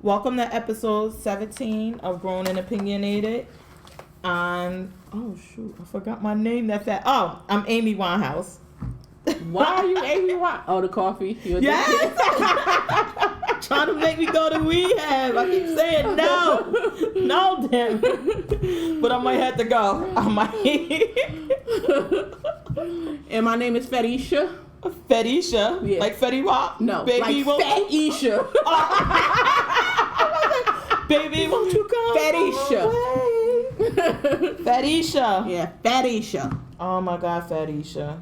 Welcome to episode 17 of Grown and Opinionated. Oh shoot, I forgot my name. I'm Amy Winehouse. Why are you Amy Winehouse? Oh, the coffee. Yes. Trying to make me go to rehab. I keep saying no, damn it. But I might have to go. And my name is Fetisha. Fetisha, yeah. Like Fetty Wap? No, baby, like Fetisha. Baby, won't you come? Fetisha. Fetisha. Yeah, Fetisha. Oh my God, Fetisha.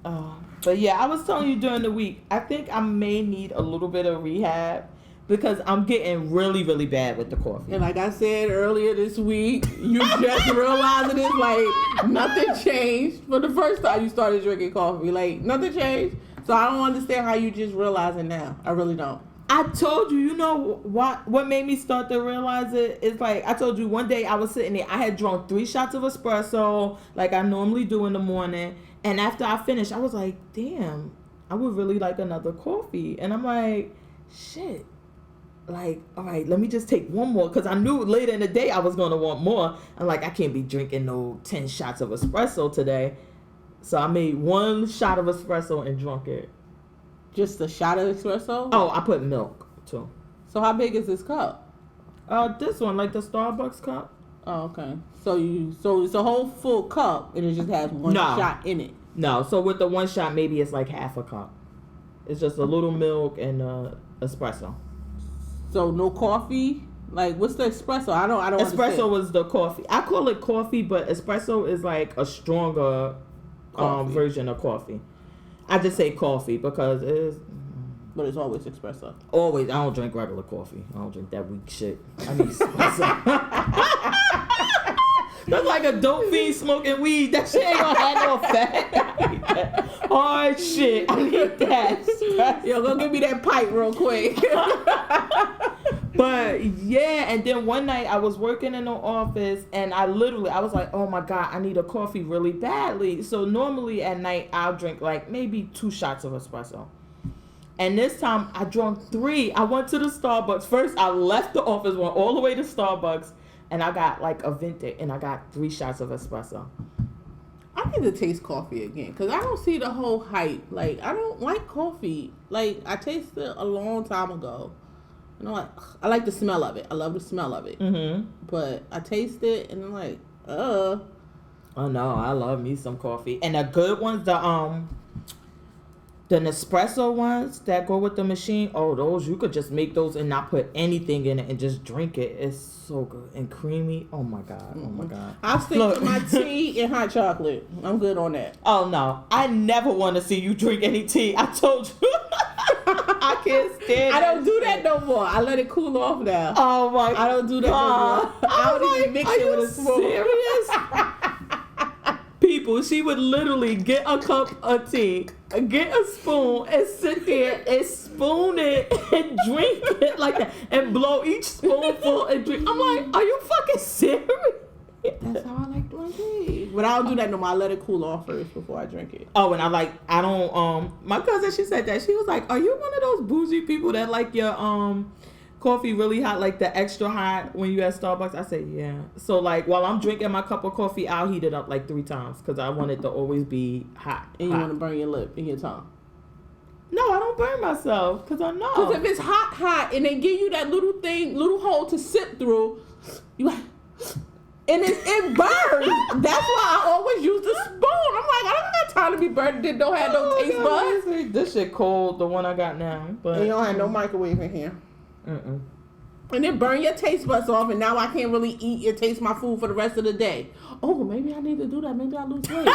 But yeah, I was telling you during the week, I think I may need a little bit of rehab because I'm getting really, really bad with the coffee. And like I said earlier this week, you just realizing it's like nothing changed for the first time you started drinking coffee. Like nothing changed. So I don't understand how you just realizing now. I really don't. I told you, you know what made me start to realize it? It's like, I told you one day I was sitting there, I had drunk 3 shots of espresso like I normally do in the morning. And after I finished, I was like, damn, I would really like another coffee. And I'm like, shit. Like, all right, let me just take one more. Because I knew later in the day I was going to want more. I'm like, I can't be drinking no 10 shots of espresso today. So I made 1 shot of espresso and drunk it. Just a shot of espresso? Oh, I put milk too. So how big is this cup? This one, like the Starbucks cup. Oh, okay. So it's a whole full cup and it just has one shot in it. No, so with the 1 shot, maybe it's like half a cup. It's just a little milk and espresso. So no coffee? Like what's the espresso? I don't Espresso understand. was the coffee. I call it coffee, but espresso is like a stronger version of coffee. I just say coffee because it is. But it's always espresso. Always. I don't drink regular coffee. I don't drink that weak shit. I need espresso. That's like a dope fiend smoking weed. That shit ain't gonna have no effect. I need that hard shit. I need that. Yo, go give me that pipe real quick. But yeah, and then one night I was working in the office and I was like, oh my God, I need a coffee really badly. So normally at night I'll drink like maybe 2 shots of espresso. And this time I drank 3. I went to the Starbucks. First I left the office, went all the way to Starbucks, and I got like a Venti and I got 3 shots of espresso. I need to taste coffee again because I don't see the whole hype. Like I don't like coffee. Like I tasted it a long time ago. You know, I like the smell of it. I love the smell of it. Mm-hmm. But I taste it and I'm like, Oh no, I love me some coffee. And the good ones, the Nespresso ones that go with the machine, those, you could just make those and not put anything in it and just drink it. It's so good and creamy. Oh my God. Mm-hmm. Oh my God. I'll stick to my tea and hot chocolate. I'm good on that. Oh no, I never want to see you drink any tea. I told you. I can't stand it. I don't do that no more. I let it cool off now. Oh my God. I don't do that no more. I don't even mix it with a spoon. Serious? People, she would literally get a cup of tea, get a spoon, and sit there and spoon it and drink it like that, and blow each spoonful and drink. I'm like, are you fucking serious? That's how I like my tea. But I don't do that no more. I let it cool off first before I drink it. Oh, and I don't, my cousin, she said that. She was like, are you one of those bougie people that like your, coffee really hot, like the extra hot when you at Starbucks? I said, yeah. So like while I'm drinking my cup of coffee, I'll heat it up like 3 times because I want it to always be hot. And you want to burn your lip and your tongue. No, I don't burn myself because I know. Because if it's hot, and they give you that little hole to sip through, you like, and it burns. That's why I always use the spoon. I'm like, I don't got time to be burnt. It don't have no taste buds. This shit cold, the one I got now. But and you don't have no microwave in here. Mm-mm. And then burn your taste buds off, and now I can't really eat and taste my food for the rest of the day. Oh, maybe I need to do that. Maybe I lose weight.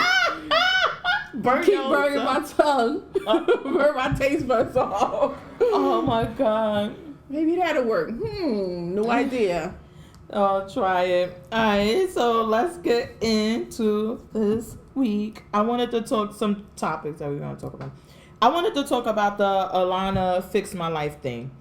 Keep burning my tongue. Burn my taste buds off. Oh my God. Maybe that'll work. No idea. I'll try it. Alright, so let's get into this week. I wanted to talk some topics that we're going to talk about. I wanted to talk about the Alana Fix My Life thing.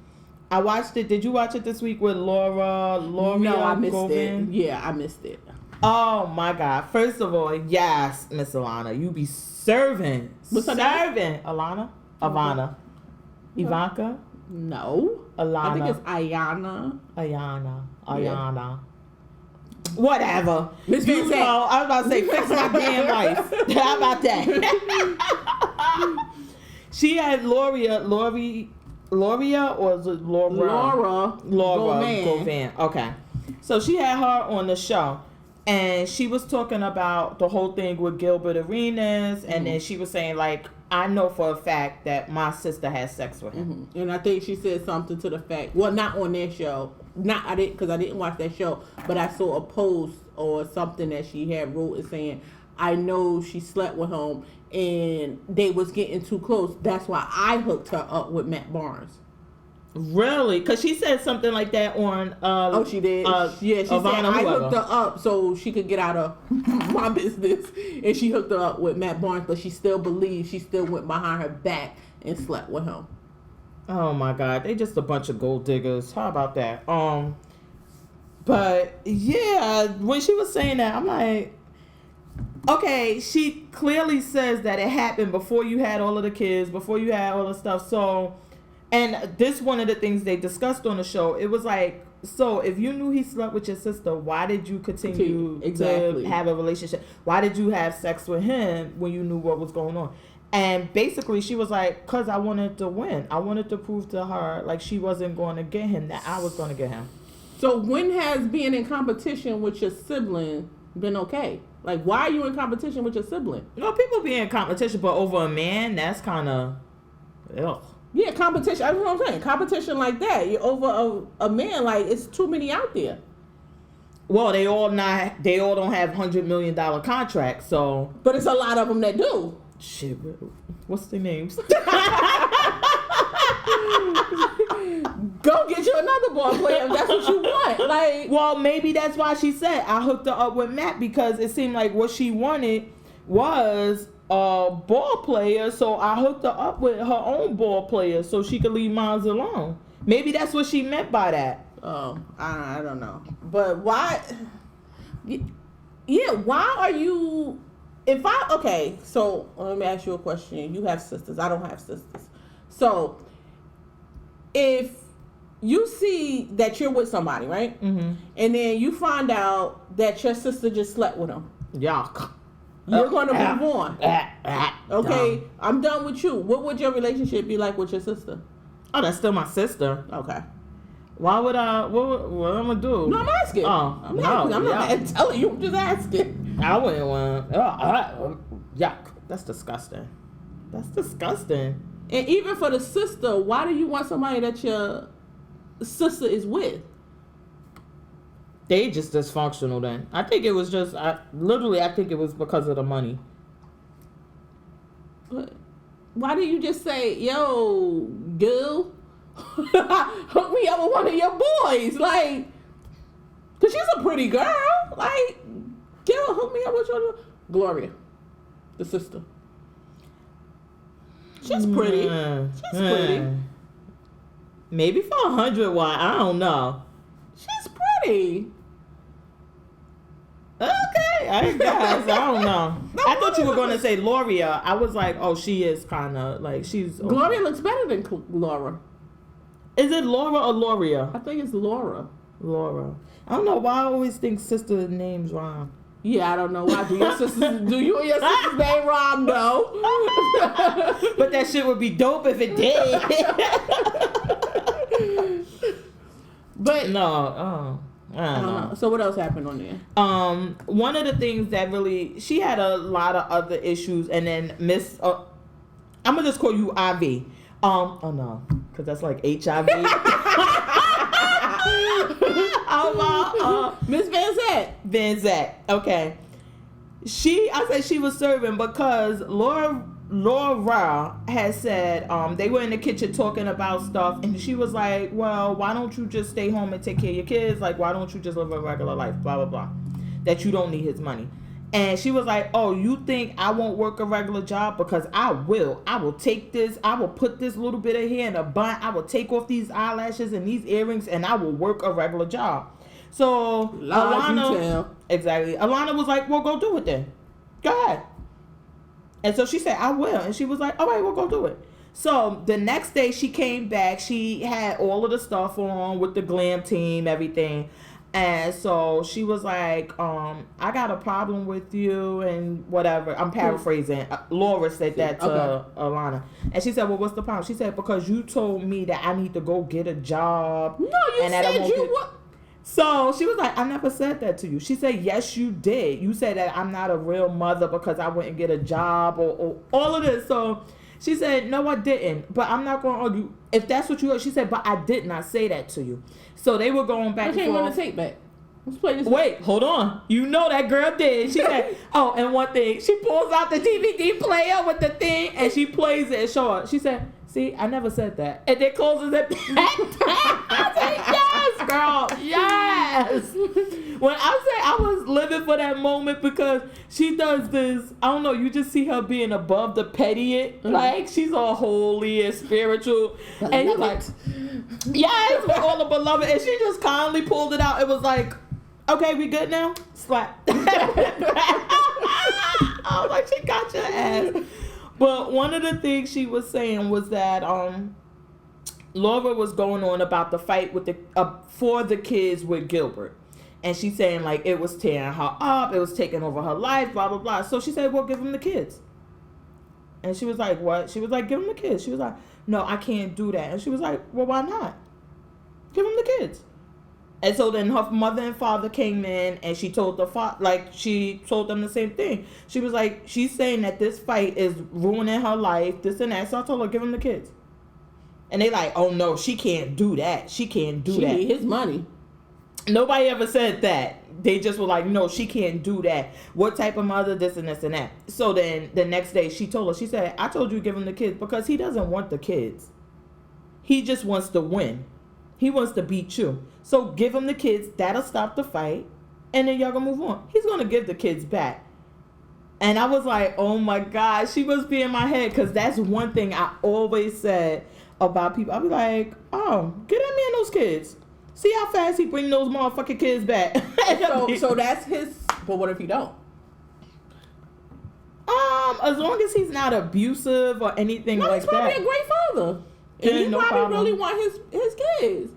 I watched it. Did you watch it this week with Laura? No, I missed Govan? it. Yeah, I missed it. Oh my God! First of all, yes, Miss Alana, you be serving. What's her name? Alana, Ivana, Ivanka. No. Alana. I think it's Ayana. Ayana. Whatever. Miss You Van Zant. know, I was about to say, fix my damn life. How about that? She had Loria, or is it Laura Govan. Okay. So she had her on the show. And she was talking about the whole thing with Gilbert Arenas. And then she was saying, like, I know for a fact that my sister had sex with him. And I think she said something to the fact, well, not on their show. Because I didn't watch that show. But I saw a post or something that she had wrote and saying, I know she slept with him and they was getting too close. That's why I hooked her up with Matt Barnes. Really? Because she said something like that on... oh, she did? Yeah, she said I hooked her up so she could get out of my business. And she hooked her up with Matt Barnes, but she still believes she still went behind her back and slept with him. Oh, my God. They just a bunch of gold diggers. How about that? But, yeah, when she was saying that, I'm like... Okay, she clearly says that it happened before you had all of the kids, before you had all the stuff. So... And this one of the things they discussed on the show. It was like, so if you knew he slept with your sister, why did you continue to have a relationship? Why did you have sex with him when you knew what was going on? And basically she was like, because I wanted to win. I wanted to prove to her like she wasn't going to get him, that I was going to get him. So when has being in competition with your sibling been okay? Like, why are you in competition with your sibling? No, people be in competition, but over a man, that's kind of, ugh. Yeah, competition. That's what I'm saying. Competition like that. You're over a man. Like, it's too many out there. Well, they all don't have $100 million contracts, so. But it's a lot of them that do. Shit, what's their names? Go get you another ball player if that's what you want. Like, well, maybe that's why she said I hooked her up with Matt, because it seemed like what she wanted was a ball player, so I hooked her up with her own ball player so she could leave mine alone. Maybe that's what she meant by that. Oh, I don't know. But why? Yeah, why are you? Okay, so let me ask you a question. You have sisters. I don't have sisters. So if you see that you're with somebody, right? Mm-hmm. And then you find out that your sister just slept with him. Yuck. You're going to move on. Okay, I'm done with you. What would your relationship be like with your sister? Oh, that's still my sister. Okay. Why would I? What am I gonna do? No, I'm asking. Oh, I'm not telling you. I'm just asking. I wouldn't want. Yuck. That's disgusting. That's disgusting. And even for the sister, why do you want somebody that your sister is with? They just dysfunctional then. I think it was just, I think it was because of the money. But why did you just say, yo, girl, hook me up with one of your boys? Like, because she's a pretty girl. Like, girl, hook me up with your Gloria, the sister. She's pretty. She's pretty. Maybe for 100, why? I don't know. She's pretty. Okay, I guess. I don't know. I thought you were going to say Loria. I was like, oh, she is kind of like, she's... Okay. Gloria looks better than Laura. Is it Laura or Loria? I think it's Laura. Laura. I don't know why I always think sister names rhyme. Yeah, I don't know why. Do you and your sister's name rhyme though? But that shit would be dope if it did. But no, I don't know. So what else happened on there? One of the things that really, she had a lot of other issues, and then I'm gonna just call you IV. Oh no, because that's like HIV. Miss Van Zant. Okay. I said she was serving because Laura had said they were in the kitchen talking about stuff, and she was like, well, why don't you just stay home and take care of your kids? Like, why don't you just live a regular life? Blah, blah, blah. That you don't need his money. And she was like, oh, you think I won't work a regular job? Because I will. I will take this. I will put this little bit of hair in a bun. I will take off these eyelashes and these earrings, and I will work a regular job. So Alana was like, well, go do it then. Go ahead. And so she said, I will. And she was like, all right, well, go do it. So the next day she came back. She had all of the stuff on with the glam team, everything. And so she was like, I got a problem with you and whatever. I'm paraphrasing. Laura said that to Alana. And she said, well, what's the problem? She said, because you told me that I need to go get a job. No, you and said you what? So she was like, I never said that to you. She said, yes, you did. You said that I'm not a real mother because I wouldn't get a job or all of this. So she said, no, I didn't. But I'm not going to argue. If that's what you heard, she said, but I did not say that to you. So they were going back and forth. I can't run the tape back. Let's play this. Wait, hold on. You know that girl did. She said, oh, and one thing. She pulls out the DVD player with the thing and she plays it and show her. She said, see, I never said that. And then closes it back. I said, yes, girl. Yes. When I say I was living for that moment because she does this, I don't know, you just see her being above the petty it. Like, she's all holy and spiritual. And you're like, yes, with all the beloved. And she just kindly pulled it out. It was like, okay, we good now? Slap. I was like, she got your ass. But one of the things she was saying was that Laura was going on about the fight with the for the kids with Gilbert. And she's saying, like, it was tearing her up. It was taking over her life, blah, blah, blah. So she said, well, give him the kids. And she was like, what? She was like, give him the kids. She was like, no, I can't do that. And she was like, well, why not? Give him the kids. And so then her mother and father came in and she told she told them the same thing. She was like, she's saying that this fight is ruining her life, this and that. So I told her, give him the kids. And they like, oh no, she can't do that. She can't do that. She need his money. Nobody ever said that. They just were like, no, she can't do that. What type of mother, this and this and that. So then the next day she told her, she said, I told you to give him the kids because he doesn't want the kids. He just wants to win. He wants to beat you. So give him the kids. That'll stop the fight. And then y'all gonna move on. He's gonna give the kids back. And I was like, oh my God, she must be in my head. Because that's one thing I always said about people. I'll be like, oh, get that man those kids. See how fast he bring those motherfucking kids back. So that's his. But what if he don't? As long as he's not abusive or anything like that. He's probably a great father. And he probably really want his kids.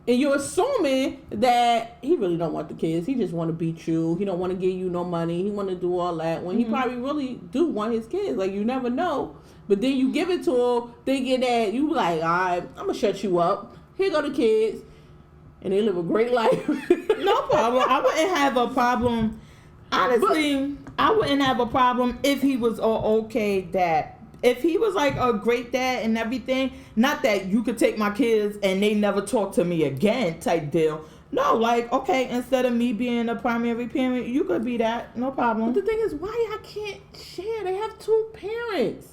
And you're assuming that he really don't want the kids. He just want to beat you. He don't want to give you no money. He want to do all that. When he probably really do want his kids. Like, you never know. But then you give it to him thinking that you like, all right, I'm going to shut you up. Here go the kids. And they live a great life. No problem. I wouldn't have a problem. Honestly, I wouldn't have a problem if he was okay that. If he was like a great dad and everything, not that you could take my kids and they never talk to me again type deal. No, like, okay, instead of me being a primary parent, you could be that. No problem. But the thing is, why I can't share? They have two parents.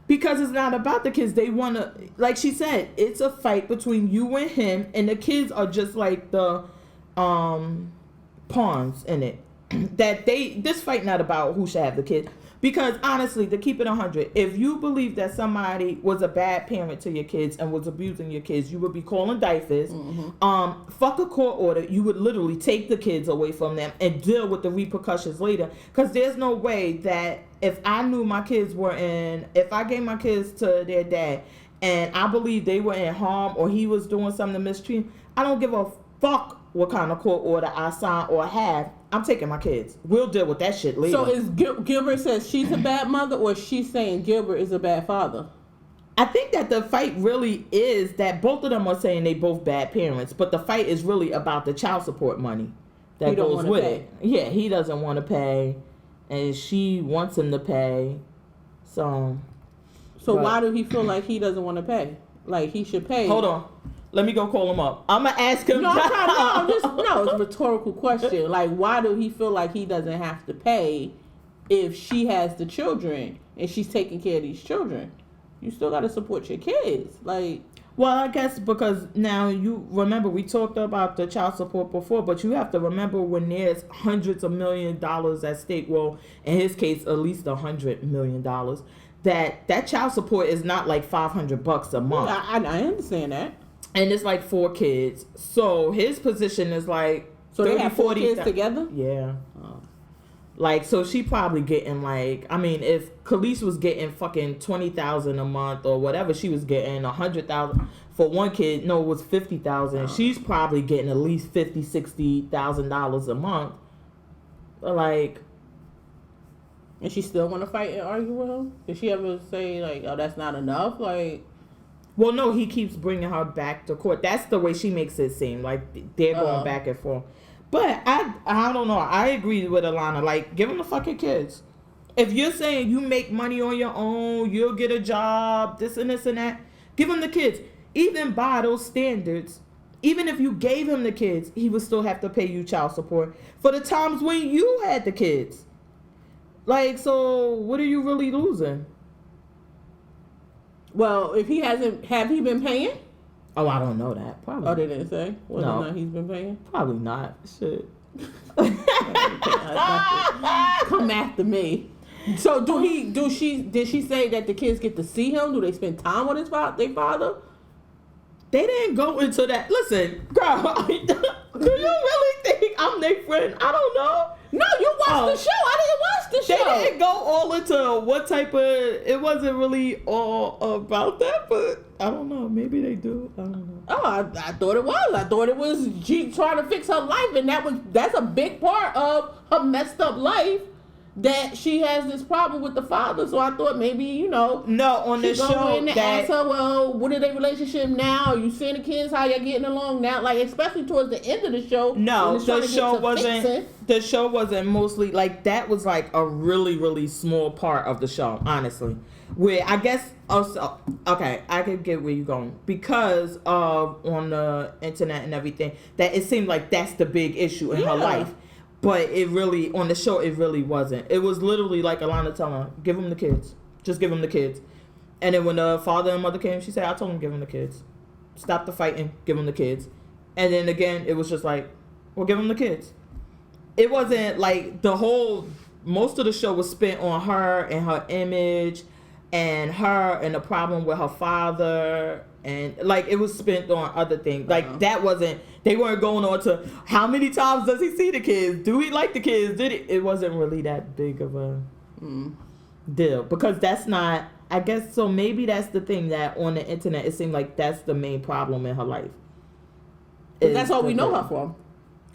Because it's not about the kids. They want to, like she said, it's a fight between you and him, and the kids are just like the pawns in it. This fight not about who should have the kids. Because honestly, to keep it 100, if you believe that somebody was a bad parent to your kids and was abusing your kids, you would be calling DIFAS. Fuck a court order. You would literally take the kids away from them and deal with the repercussions later. Because there's no way that if I knew my kids if I gave my kids to their dad and I believe they were in harm or he was doing something to mistreat, I don't give a fuck what kind of court order I sign or have. I'm taking my kids. We'll deal with that shit later. So is Gilbert says she's a bad mother, or she's saying Gilbert is a bad father? I think that the fight really is that both of them are saying they both bad parents, but the fight is really about the child support money that goes with it. Yeah, he doesn't want to pay, and she wants him to pay. So why do he feel like he doesn't want to pay? Like he should pay? Hold on. Let me go call him up. I'm going to ask him. No, it's a rhetorical question. Like, why do he feel like he doesn't have to pay if she has the children and she's taking care of these children? You still got to support your kids. Like, well, I guess because now you remember we talked about the child support before, but you have to remember when there's hundreds of $millions at stake. Well, in his case, at least $100 million. That child support is not like $500 a month. I understand that. And it's like 4 kids. So his position is like So 30, they have 4 kids together? Yeah. Like, so she probably getting like, I mean, if Khalees was getting fucking 20,000 a month or whatever, she was getting 100,000 for one kid. No, it was 50,000. She's probably getting at least $50,000-$60,000 a month. Like, and she still want to fight and argue with him? Did she ever say like, "Oh, that's not enough"? Like, well, no, he keeps bringing her back to court. That's the way she makes it seem. Like they're going back and forth. But I don't know. I agree with Alana. Like, give them the fucking kids. If you're saying you make money on your own, you'll get a job, this and this and that, give him the kids. Even by those standards, even if you gave him the kids, he would still have to pay you child support for the times when you had the kids. Like, so what are you really losing? well, if he hasn't, have he been paying? Oh, I don't know that. Probably. Oh, they didn't say whether or not he's been paying. Probably not. Shit. Come after me. So did she say that the kids get to see him? Do they spend time with their father? They didn't go into that. Listen, girl, do you really think I'm their friend? I don't know. No, you watched the show. I didn't watch the show. They didn't go all into what type of. It wasn't really all about that, but I don't know. Maybe they do. I don't know. Oh, I thought it was. I thought it was she trying to fix her life, and that's a big part of her messed up life. That she has this problem with the father, so I thought maybe No, on the show in and ask her, well, what is their relationship now? Are you seeing the kids? How you getting along now? Like, especially towards the end of the show. No, the show wasn't. The show wasn't mostly like that. Was like a really, really small part of the show, honestly. Where I guess also, okay, I could get where you're going because of on the internet and everything that it seemed like that's the big issue in her life. But it really, on the show, it really wasn't. It was literally like Alana telling her, give them the kids. Just give them the kids. And then when the father and mother came, she said, I told them give them the kids. Stop the fighting, give them the kids. And then again, it was just like, well, give them the kids. It wasn't like most of the show was spent on her and her image and her and the problem with her father. And like it was spent on other things. Like that wasn't, they weren't going on to how many times does he see the kids? Do he like the kids? It wasn't really that big of a deal because that's not, I guess, so maybe that's the thing that on the internet, it seemed like that's the main problem in her life. That's all we know her from.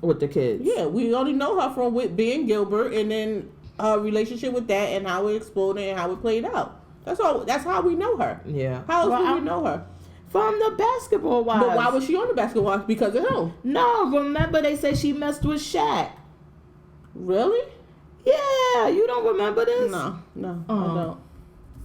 With the kids. Yeah, we only know her from with being Gilbert and then her relationship with that and how it exploded and how it played out. That's all. That's how we know her. Yeah. How else do we know her? From the Basketball Wives. But why was she on the Basketball Wives? Because of him. No, remember they said she messed with Shaq. Really? Yeah, you don't remember this? No, I don't.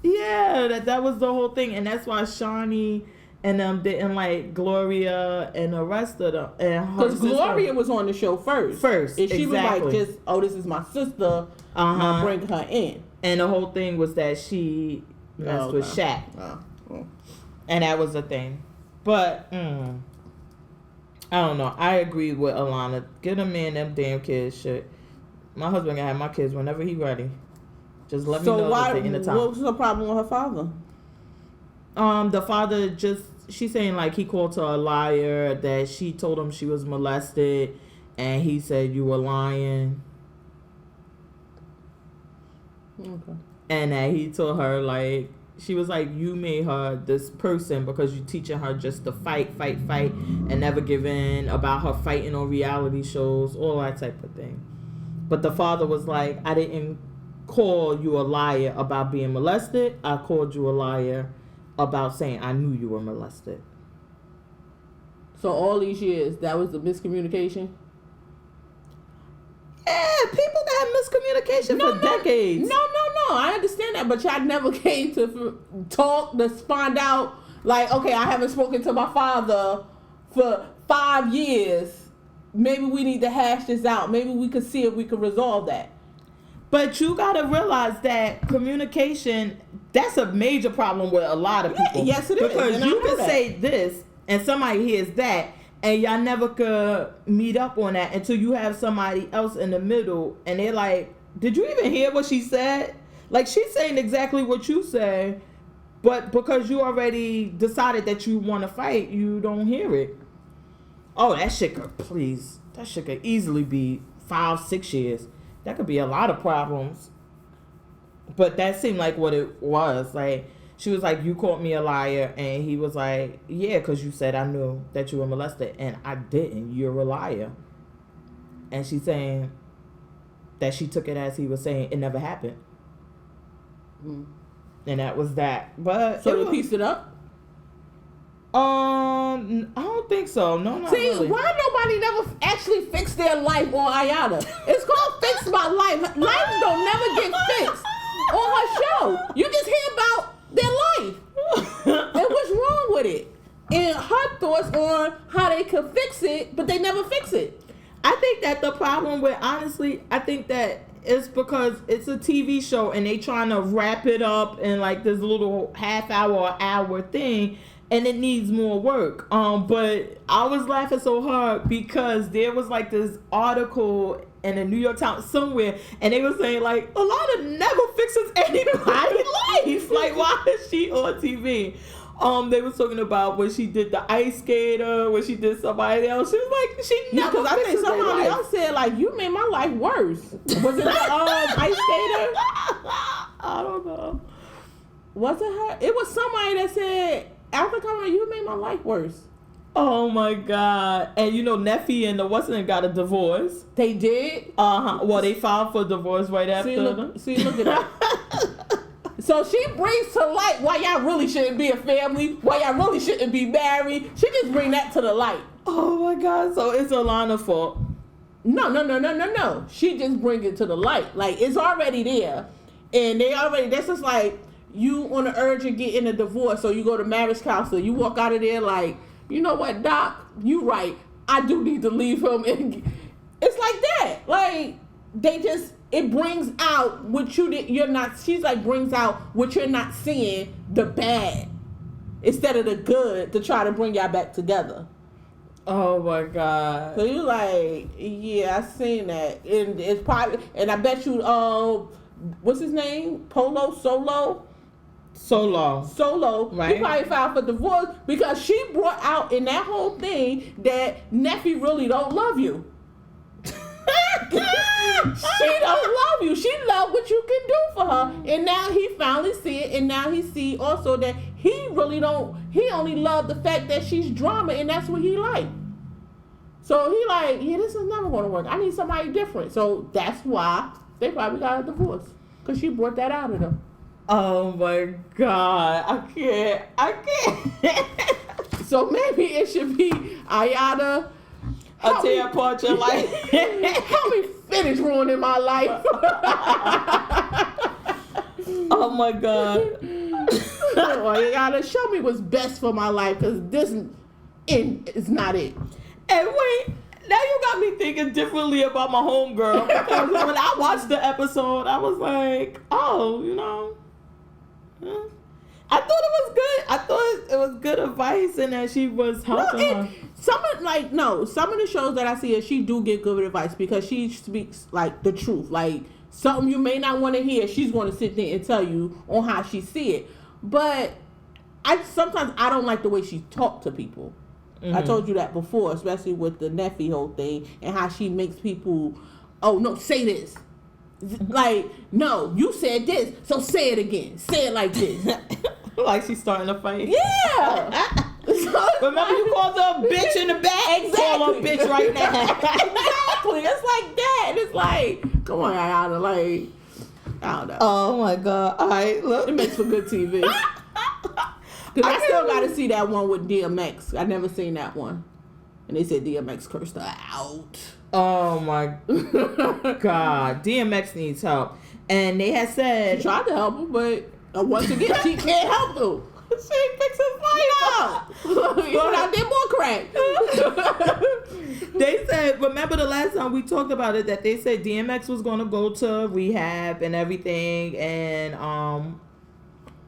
Yeah, that was the whole thing, and that's why Shawnee and them didn't like Gloria and the rest of them. Because Gloria was on the show first. And she was like, just, oh, this is my sister. I'll bring her in. And the whole thing was that she messed with Shaq. And that was the thing. But, I don't know. I agree with Alana. Get a man them damn kids shit. My husband can have my kids whenever he ready. Just let me know in the time. What was the problem with her father? The father she's saying like he called her a liar, that she told him she was molested, and he said you were lying. Okay. And that he told her like, she was like, you made her this person because you teaching her just to fight, and never give in, about her fighting on reality shows, all that type of thing. But the father was like, I didn't call you a liar about being molested. I called you a liar about saying I knew you were molested. So all these years, that was the miscommunication? Yeah, people got miscommunication for decades. No. I understand that, but y'all never came to talk to find out, like, okay, I haven't spoken to my father for 5 years. Maybe we need to hash this out. Maybe we could see if we could resolve that. But you got to realize that communication, that's a major problem with a lot of people. Yes, it is. Because you can say this and somebody hears that, and y'all never could meet up on that until you have somebody else in the middle, and they're like, did you even hear what she said? Like, she's saying exactly what you say, but because you already decided that you want to fight, you don't hear it. Oh, that shit could easily be 5-6 years. That could be a lot of problems. But that seemed like what it was. Like, she was like, you called me a liar. And he was like, yeah, because you said I knew that you were molested. And I didn't. You're a liar. And she's saying that she took it as he was saying it never happened. Mm. And that was that. But so they pieced it up? I don't think so. No, not See, really. why nobody never actually fixed their life on Ayana? It's called Fix My Life. Lives don't never get fixed on her show. You just hear about their life and what's wrong with it. And her thoughts on how they could fix it, but they never fix it. I think that the problem with, honestly, I think that it's because it's a TV show and they trying to wrap it up in like this little half hour or hour thing, and it needs more work. But I was laughing so hard because there was like this article in the New York Times somewhere, and they were saying like, Alana never fixes anybody's life. Like, why is she on TV? They was talking about when she did the ice skater, when she did somebody else. She was like, she never because I think fixes their somebody life. else said like, you made my life worse. Was it the ice skater? I don't know. Was it her? It was somebody that said, after coming, you made my life worse. Oh my God. And you know, Neffy and the What's-Name got a divorce. They did? Well, they filed for divorce right after. Look at that. So she brings to light why y'all really shouldn't be a family, why y'all really shouldn't be married. She just bring that to the light. Oh my God. So it's Alana's fault. No. She just bring it to the light. Like, it's already there. And that's just like, you on the urge of getting a divorce, so you go to marriage counselor. You walk out of there like, you know what, Doc, you right. I do need to leave him. And it's like that. Like, it brings out what she's like, brings out what you're not seeing, the bad, instead of the good, to try to bring y'all back together. Oh my God. So you like, yeah, I seen that. And it's probably, and I bet you, what's his name? Solo, right? He probably filed for divorce because she brought out in that whole thing that Neffy really don't love you. She don't love you. She love what you can do for her. And now he finally see it, and now he see also that he only love the fact that she's drama, and that's what he like. So he like, yeah, this is never gonna work. I need somebody different. So that's why they probably got a divorce, because she brought that out of them. Oh my God. I can't. So maybe it should be Ayana. A tear apart your life. Help me finish ruining my life. Oh my God. Ayana, show me what's best for my life, because this is not it. And wait, now you got me thinking differently about my homegirl. Because when I watched the episode, I was like, oh, you know. I thought it was good. I thought it was good advice and that she was helping her. Some of the shows that I see, she do get good advice because she speaks like the truth. Like, something you may not want to hear, she's going to sit there and tell you on how she see it. But sometimes I don't like the way she talk to people. Mm-hmm. I told you that before, especially with the Neffy whole thing and how she makes people, oh no, say this. Like, no, you said this, so say it again. Say it like this. Like she's starting to fight. Yeah. Remember you called her a bitch in the back? Exactly. Call her a bitch right now. Exactly. It's like that. And it's like, come on, Ayana. Like, I don't know. Oh my God. All right, look. It makes for good TV. Because I still got to see that one with DMX. I never seen that one. And they said DMX cursed her out. Oh my God. DMX needs help. And they had said... She tried to help him, but once again, she can't help him. She fixed his life up. You out there more crack. They said, remember the last time we talked about it, that they said DMX was going to go to rehab and everything, and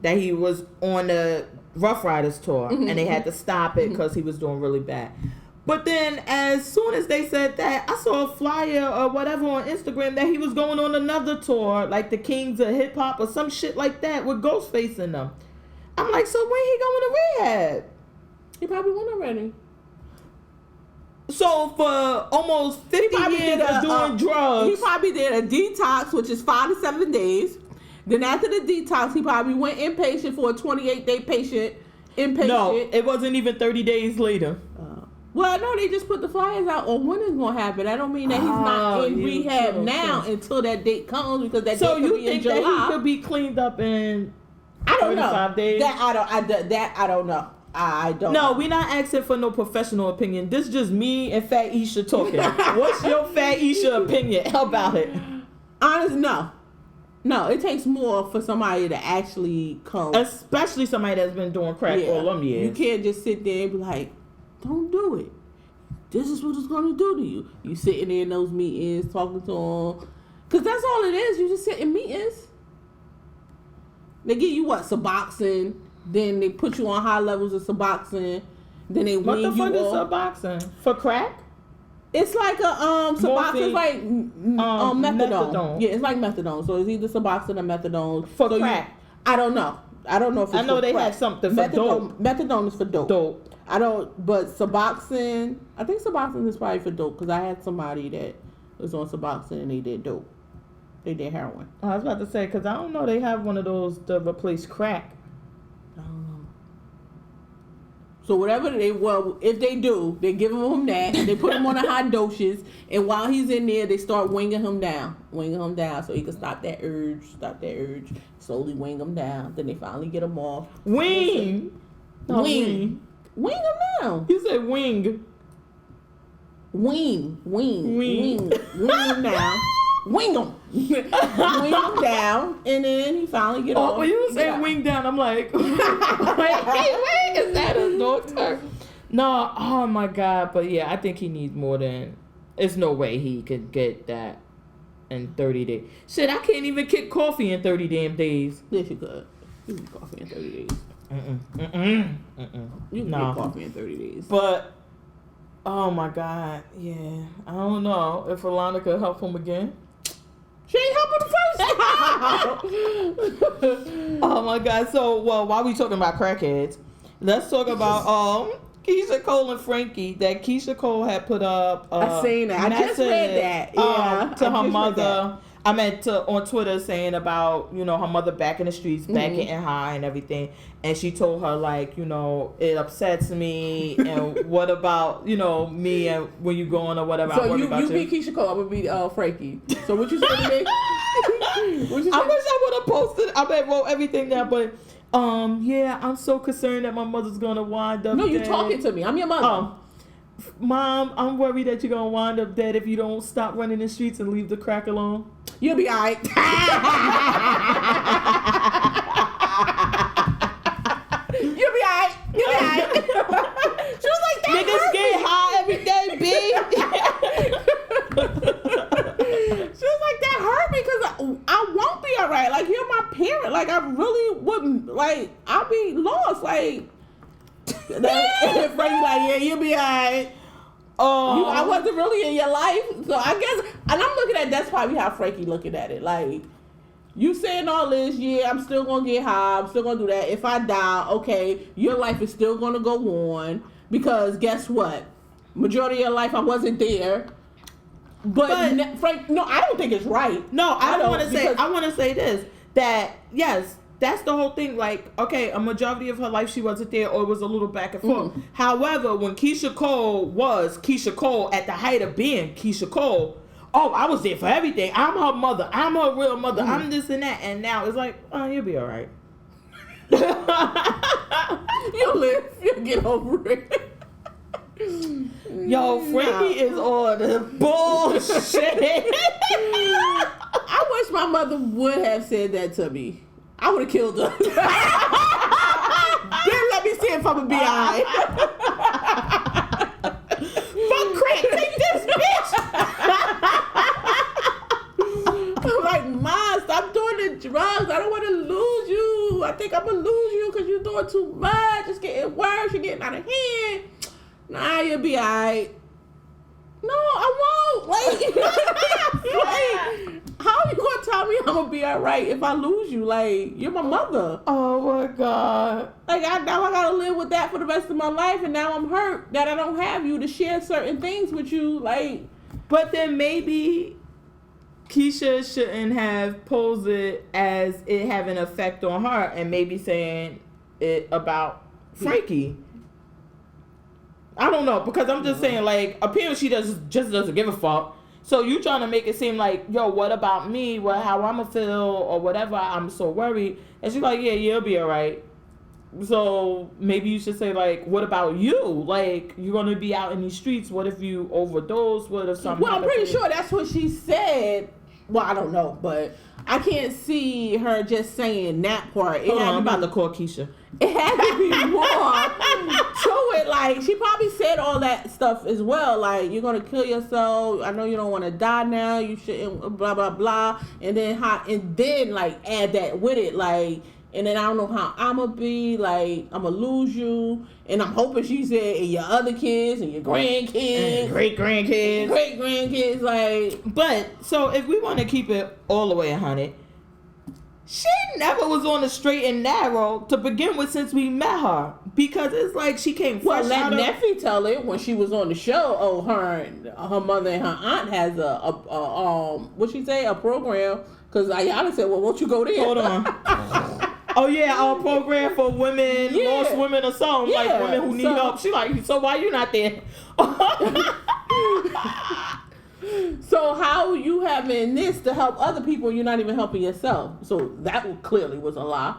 that he was on the Rough Riders tour, and they had to stop it because he was doing really bad. But then as soon as they said that, I saw a flyer or whatever on Instagram that he was going on another tour, like the Kings of Hip Hop or some shit like that with Ghostface in them. I'm like, so when he going to rehab? He probably went already. So So for almost 50 years of doing drugs. He probably did a detox, which is 5 to 7 days. Then after the detox, he probably went inpatient for a 28-day patient. Inpatient. No, it wasn't even 30 days later. Well, no, they just put the flyers out on when it's going to happen. That don't mean that he's not in rehab now until that date comes, because that date could be in July. So you think that he could be cleaned up in I don't 35 know. days? That I don't know. I don't know. No, we're not asking for no professional opinion. This is just me and Fat Isha talking. What's your Fat Isha opinion about it? Honestly, no. No, it takes more for somebody to actually come. Especially somebody that's been doing crack all them years. You can't just sit there and be like, don't do it. This is what it's going to do to you. You sitting there in those meetings, talking to them. Because that's all it is. You just sit in meetings. They give you what? Suboxone. Then they put you on high levels of Suboxone. Then they wean you off. What the fuck is Suboxone? For crack? It's like a Suboxone, like methadone. Yeah, it's like methadone. So it's either Suboxone or methadone. For crack? I don't know. I don't know if it's I know for they crack. had something for dope. Methadone is for dope. I don't, but Suboxone, I think Suboxone is probably for dope, because I had somebody that was on Suboxone and they did dope. They did heroin. I was about to say, because I don't know, they have one of those to replace crack. I don't know. So whatever if they do, they give him that, they put him on the high doses, and while he's in there, they start winging him down, so he can stop that urge, slowly wing him down. Then they finally get him off. Wing him down. You said wing. Wing him down. Wing him. Wing him down, and then he finally get off. Oh, when you say wing down, I'm like, wait, is that a doctor? No, oh my God. But yeah, I think he needs more than, there's no way he could get that in 30 days. Shit, I can't even kick coffee in 30 damn days. Yes, you could. You can get coffee in 30 days. You can get coffee in 30 days. But, oh my God, yeah. I don't know if Alana could help him again. She ain't helping the first time. Oh my God. So, well, while we talking about crackheads, let's talk about Keisha Cole and Frankie. That Keisha Cole had put up. I seen that. I just read that. Yeah, to her mother. I meant on Twitter saying about, her mother back in the streets, back getting high and everything. And she told her, like, it upsets me. And what about, me and when you going or whatever. So you be Keisha Cole, I'm going to be Frankie. So what you say to me? I wish I would have posted. I wrote everything down, but yeah, I'm so concerned that my mother's going to wind up No, you're talking to me. I'm your mother. Mom, I'm worried that you're going to wind up dead if you don't stop running the streets and leave the crack alone. You'll be all right. You'll be all right. She was like, that niggas get high every day, B. She was like, that hurt me because I won't be all right. Like, you're my parent. Like, I really wouldn't. Like, I'll be lost. Like, and Frankie's like, yeah, you'll be all right. I wasn't really in your life, so I guess, and I'm looking at that's probably how Frankie looking at it. Like, you saying all this, yeah, I'm still gonna get high, I'm still gonna do that. If I die, okay, your life is still gonna go on, because guess what? Majority of your life I wasn't there. But Frank, no, I don't think it's right. No, I want to say this, that yes. That's the whole thing. Like, okay, a majority of her life she wasn't there, or it was a little back and forth. However, when Keisha Cole was Keisha Cole at the height of being Keisha Cole, I was there for everything. I'm her mother. I'm her real mother. I'm this and that. And now it's like, you'll be all right. You'll live. You'll get over it. Yo, Frankie is on the bullshit. I wish my mother would have said that to me. I would have killed her. Then let me see if I'm a B.I. Fuck crack, take this, bitch. I'm like, Mom, stop doing the drugs. I don't want to lose you. I think I'm going to lose you because you're doing too much. It's getting worse. You're getting out of hand. Nah, you'll be all right. No, I won't. Like How are you gonna tell me I'm gonna be all right if I lose you? Like, you're my mother. Oh my God. Like, now I gotta live with that for the rest of my life, and now I'm hurt that I don't have you to share certain things with you. Like, but then maybe Keisha shouldn't have posed it as it having an effect on her, and maybe saying it about Frankie. I don't know, because I'm just saying, like, apparently she just doesn't give a fuck. So you trying to make it seem like, yo, what about me? Well, how I'ma feel or whatever? I'm so worried. And she's like, yeah, you'll be all right. So maybe you should say, like, what about you? Like, you're gonna be out in these streets. What if you overdose? What if something? Well, I'm pretty sure that's what she said. Well, I don't know, but I can't see her just saying that part. Hold on, I'm about to call Keisha. It had to be more to it. Like, she probably said all that stuff as well. Like, you're gonna kill yourself. I know you don't want to die now. You shouldn't. Blah blah blah. And then like add that with it. Like, and then I don't know how I'ma be. Like, I'ma lose you. And I'm hoping she said, and your other kids and your grandkids, and great grandkids. Like, but so if we want to keep it all the way 100. She never was on the straight and narrow to begin with since we met her, because it's like she came fresh out of... Well, let Neffy tell it when she was on the show. Oh, her mother and her aunt has what she say, a program. Because Ayana said, well, won't you go there? Hold on. Oh yeah, our program for women, lost women or something, like women who need help. She like, so why you not there? So how you having this to help other people, you're not even helping yourself. So that clearly was a lie.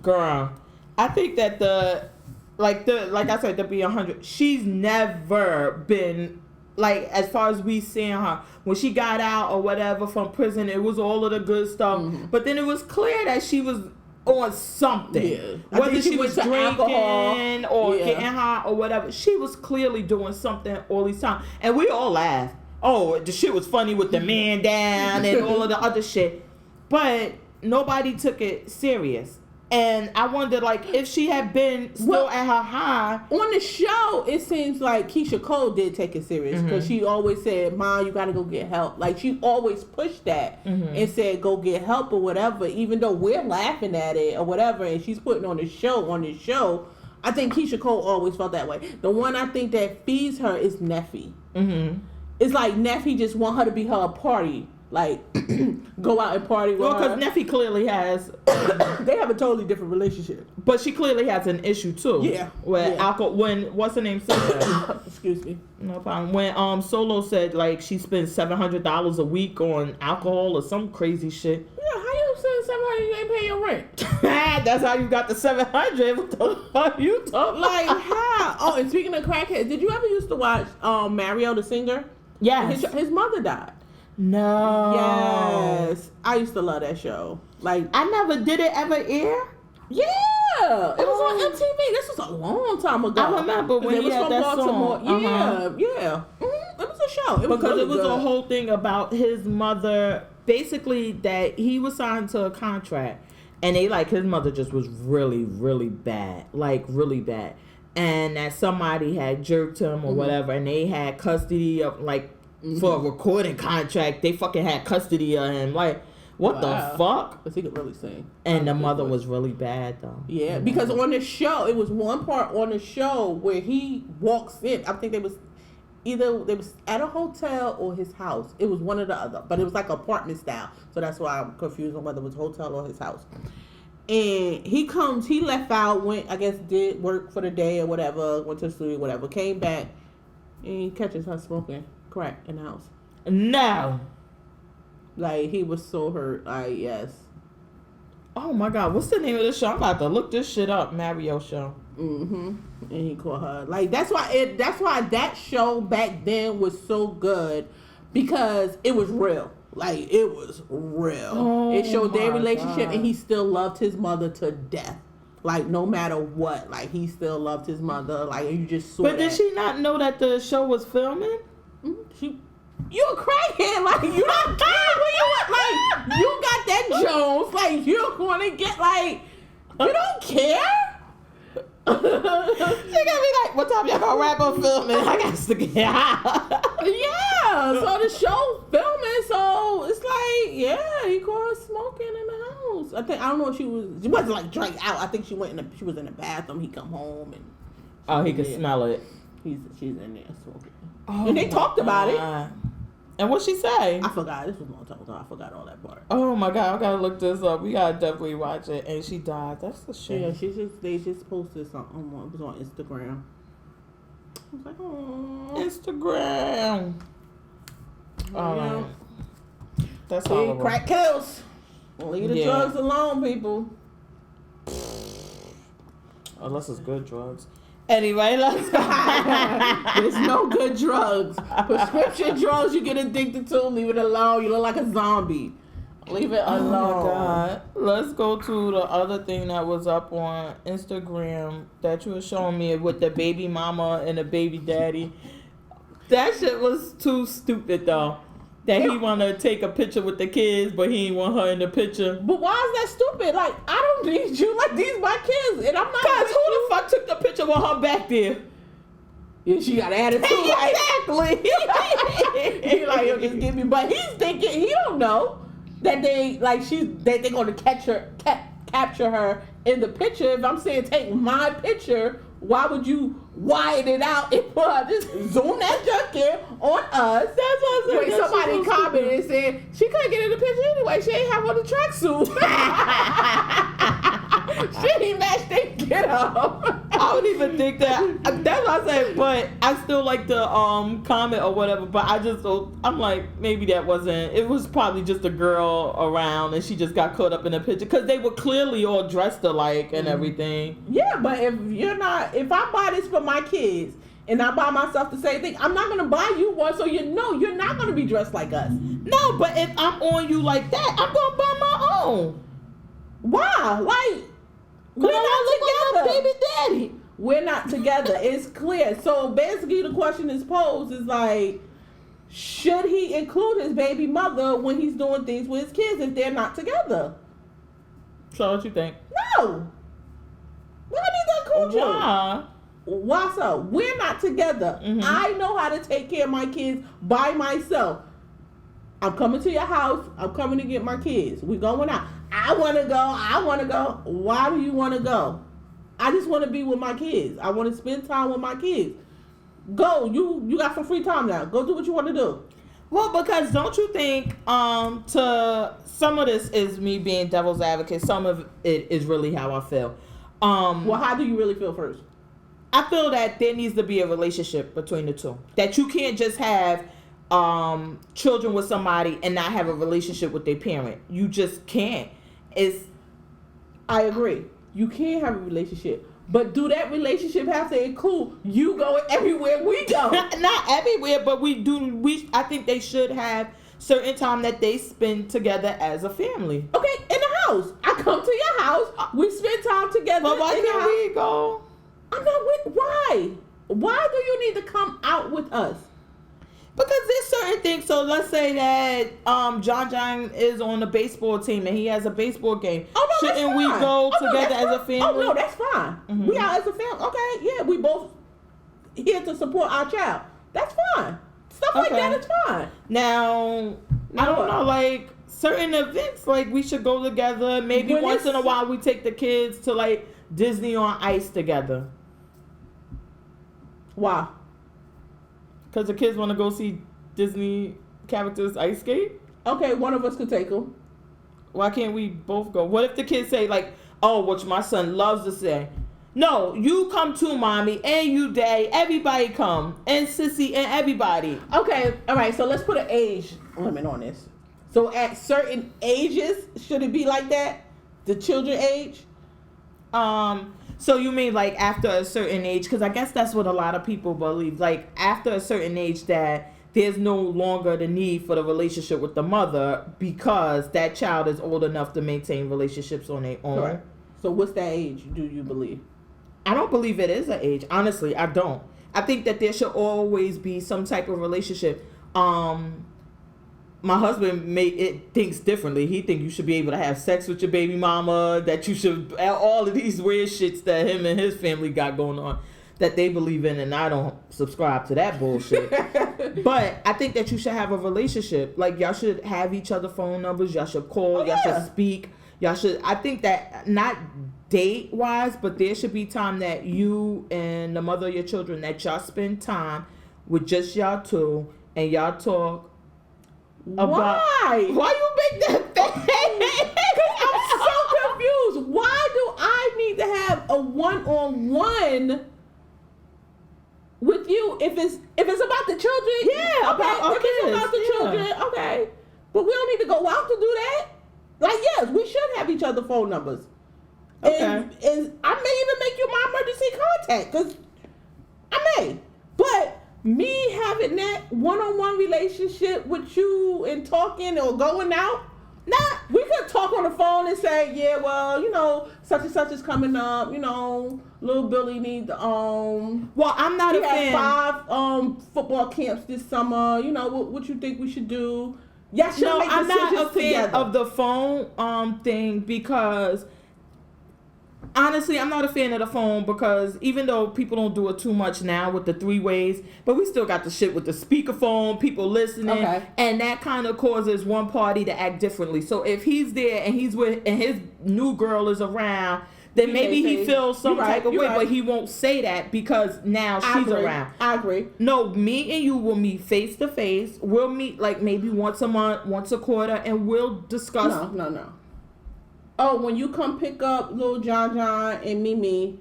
Girl, I think that like I said, to be 100, she's never been, like, as far as we seeing her, when she got out or whatever from prison, it was all of the good stuff. Mm-hmm. But then it was clear that she was on something. Yeah. Whether she was drinking or getting high or whatever, she was clearly doing something all these times. And we all laughed. Oh, the shit was funny with the man down and all of the other shit. But nobody took it serious. And I wonder, like, if she had been still at her high. On the show, it seems like Keisha Cole did take it serious. Because she always said, Mom, you got to go get help. Like, she always pushed that and said, go get help or whatever. Even though we're laughing at it or whatever. And she's putting on the show. I think Keisha Cole always felt that way. The one I think that feeds her is Neffy. Mm-hmm. It's like Neffy just want her to be her party. Like, go out and party with her. Well, because Neffy clearly has... they have a totally different relationship. But she clearly has an issue, too. Yeah. Where alcohol... When... What's her name said that? Excuse me. No problem. When Solo said, like, she spends $700 a week on alcohol or some crazy shit. Yeah, how you spend $700 you ain't pay your rent? That's how you got the $700. What the fuck you talking? Like, how? Oh, and speaking of crackheads, did you ever used to watch Mario the Singer? Yes. His mother died. No. Yes. I used to love that show. Like, I never did it ever air. Yeah. It was on MTV. This was a long time ago. I remember when he had that Baltimore. song. Yeah. Mm-hmm. It was a show. Because it was a whole thing about his mother, basically that he was signed to a contract. And his mother just was really, really bad. Like, really bad. And that somebody had jerked him or whatever, and they had custody of, like, for a recording contract, they fucking had custody of him. Like, what the fuck? Because he could really sing. And the mother was really bad, though. Yeah, because on the show, it was one part on the show where he walks in. I think they was at a hotel or his house. It was one or the other, but it was like apartment style. So that's why I'm confused on whether it was hotel or his house. And he left out, went, I guess, did work for the day or whatever, went to the studio, whatever, came back, and he catches her smoking crack in the house. No. Like, he was so hurt. Yes. Oh my God, what's the name of the show? I'm about to look this shit up, Mario show. Mm-hmm. And he caught her. Like, that's why that show back then was so good, because it was real. Like, it was real. Oh, it showed their relationship, God. And he still loved his mother to death. Like, no matter what. Like, he still loved his mother. Like, you just saw But did she not know that the show was filming? You a crackhead. Like, you don't care where you at. Like, you got that Jones. Like, you're going to get, like, you don't care? She gonna be like, what time y'all gonna wrap up filming? I got to get out. Yeah, so the show filming, so it's like, he caught her smoking in the house. I don't know if she wasn't like drank out. I think she was in the bathroom. He come home and he could smell it. She's in there smoking. Oh, and they talked about it. And what'd she say? I forgot. This was a long time ago. I forgot all that part. Oh my God, I gotta look this up. We gotta definitely watch it. And she died. That's a shame. Yeah, they just posted something. It was on Instagram. I was like, oh, Instagram. Oh, yeah. That's horrible. Crack kills. Leave the drugs alone, people. Unless it's good drugs. Anyway, let's go. There's no good drugs. Prescription drugs you get addicted to, leave it alone. You look like a zombie. Leave it alone. Oh my God. Let's go to the other thing that was up on Instagram that you were showing me with the baby mama and the baby daddy. That shit was too stupid though. That he want to take a picture with the kids, but he ain't want her in the picture. But why is that stupid? Like, I don't need you. Like, these my kids, and I'm not. Cause who the fuck took the picture with her back there? Yeah, she got attitude. Exactly. He like, yo, just give me. But he's thinking he don't know that they gonna capture her in the picture. If I'm saying take my picture, why would you widen it out and put her, just zoom that junk in on us? That's what I'm saying. Somebody commented and said she couldn't get in the picture anyway. She ain't have on the tracksuit. She ain't matched they get up. I don't even think that. That's what I said. But I still like the comment or whatever. But I'm like, maybe that wasn't. It was probably just a girl around and she just got caught up in the picture because they were clearly all dressed alike and everything. Yeah, but if I buy this for my kids and I buy myself the same thing, I'm not gonna buy you one so you know you're not gonna be dressed like us. No, but if I'm on you like that, I'm gonna buy my own. Why? Like, we're not together. Baby daddy. We're not together. It's clear. So basically the question is posed is like, should he include his baby mother when he's doing things with his kids if they're not together? So what you think? No. Why need to include you? Why? Why so? We're not together. Mm-hmm. I know how to take care of my kids by myself. I'm coming to your house. I'm coming to get my kids. We're going out. I want to go. Why do you want to go? I just want to be with my kids. I want to spend time with my kids. Go. You got some free time now. Go do what you want to do. Well, because don't you think to some of this is me being devil's advocate. Some of it is really how I feel. Well, how do you really feel first? I feel that there needs to be a relationship between the two. That you can't just have children with somebody and not have a relationship with their parent. You just can't. I agree. You can't have a relationship. But do that relationship have to include you going everywhere we go? Not everywhere, but I think they should have certain time that they spend together as a family. Okay, in the house. I come to your house. We spend time together. But why can't we go? I'm not with. Why? Why do you need to come out with us? Because there's certain things. So let's say that John is on the baseball team and he has a baseball game. Oh, no, shouldn't we go together as a family? Oh no, that's fine. Mm-hmm. We out as a family. Okay, yeah, we both here to support our child. That's fine. Stuff like that is fine. Now, I don't know, like certain events, like we should go together. Maybe once in a while we take the kids to like Disney on Ice together. Why? Because the kids want to go see Disney characters ice skate? Okay, one of us could take them. Why can't we both go? What if the kids say like, oh, which my son loves to say, no, you come too, mommy, and you, daddy, everybody come, and sissy, and everybody. Okay, all right, so let's put an age limit on this. So at certain ages, should it be like that? The children age? So you mean like after a certain age? Because I guess that's what a lot of people believe. Like after a certain age that there's no longer the need for the relationship with the mother because that child is old enough to maintain relationships on their own. Correct. So what's that age do you believe? I don't believe it is an age. Honestly, I don't. I think that there should always be some type of relationship. My husband thinks differently. He thinks you should be able to have sex with your baby mama, that you should, all of these weird shits that him and his family got going on. that they believe in, and I don't subscribe to that bullshit. But I think that you should have a relationship. Like, y'all should have each other phone numbers. Y'all should call. Y'all should speak. Y'all should. I think that not date wise, but there should be time that you and the mother of your children, that y'all spend time with just y'all two, and y'all talk about. Why you make that face? I'm so confused. Why do I need to have a one-on-one with you if it's about the children? Yeah, okay. about our If it's kids, about the yeah. children, okay. But we don't need to go out to do that. Like, yes, we should have each other's phone numbers. Okay. And I may even make you my emergency contact, because I may. But me having that one-on-one relationship with you and talking or going out, we could talk on the phone and say, yeah, well, you know, such and such is coming up, you know, little Billy needs well, I'm not a fan. 5 football camps this summer, you know, what you think we should do? Yeah, No, I'm not a fan together. of the phone thing, because honestly, I'm not a fan of the phone, because even though people don't do it too much now with the 3 ways, but we still got the shit with the speakerphone, people listening, and that kind of causes one party to act differently. So if he's there and he's with, and his new girl is around, then maybe he feels some type of way, but he won't say that because now she's around. I agree. No, me and you will meet face to face. We'll meet like maybe once a month, once a quarter, and we'll discuss. No. Oh, when you come pick up little John and Mimi,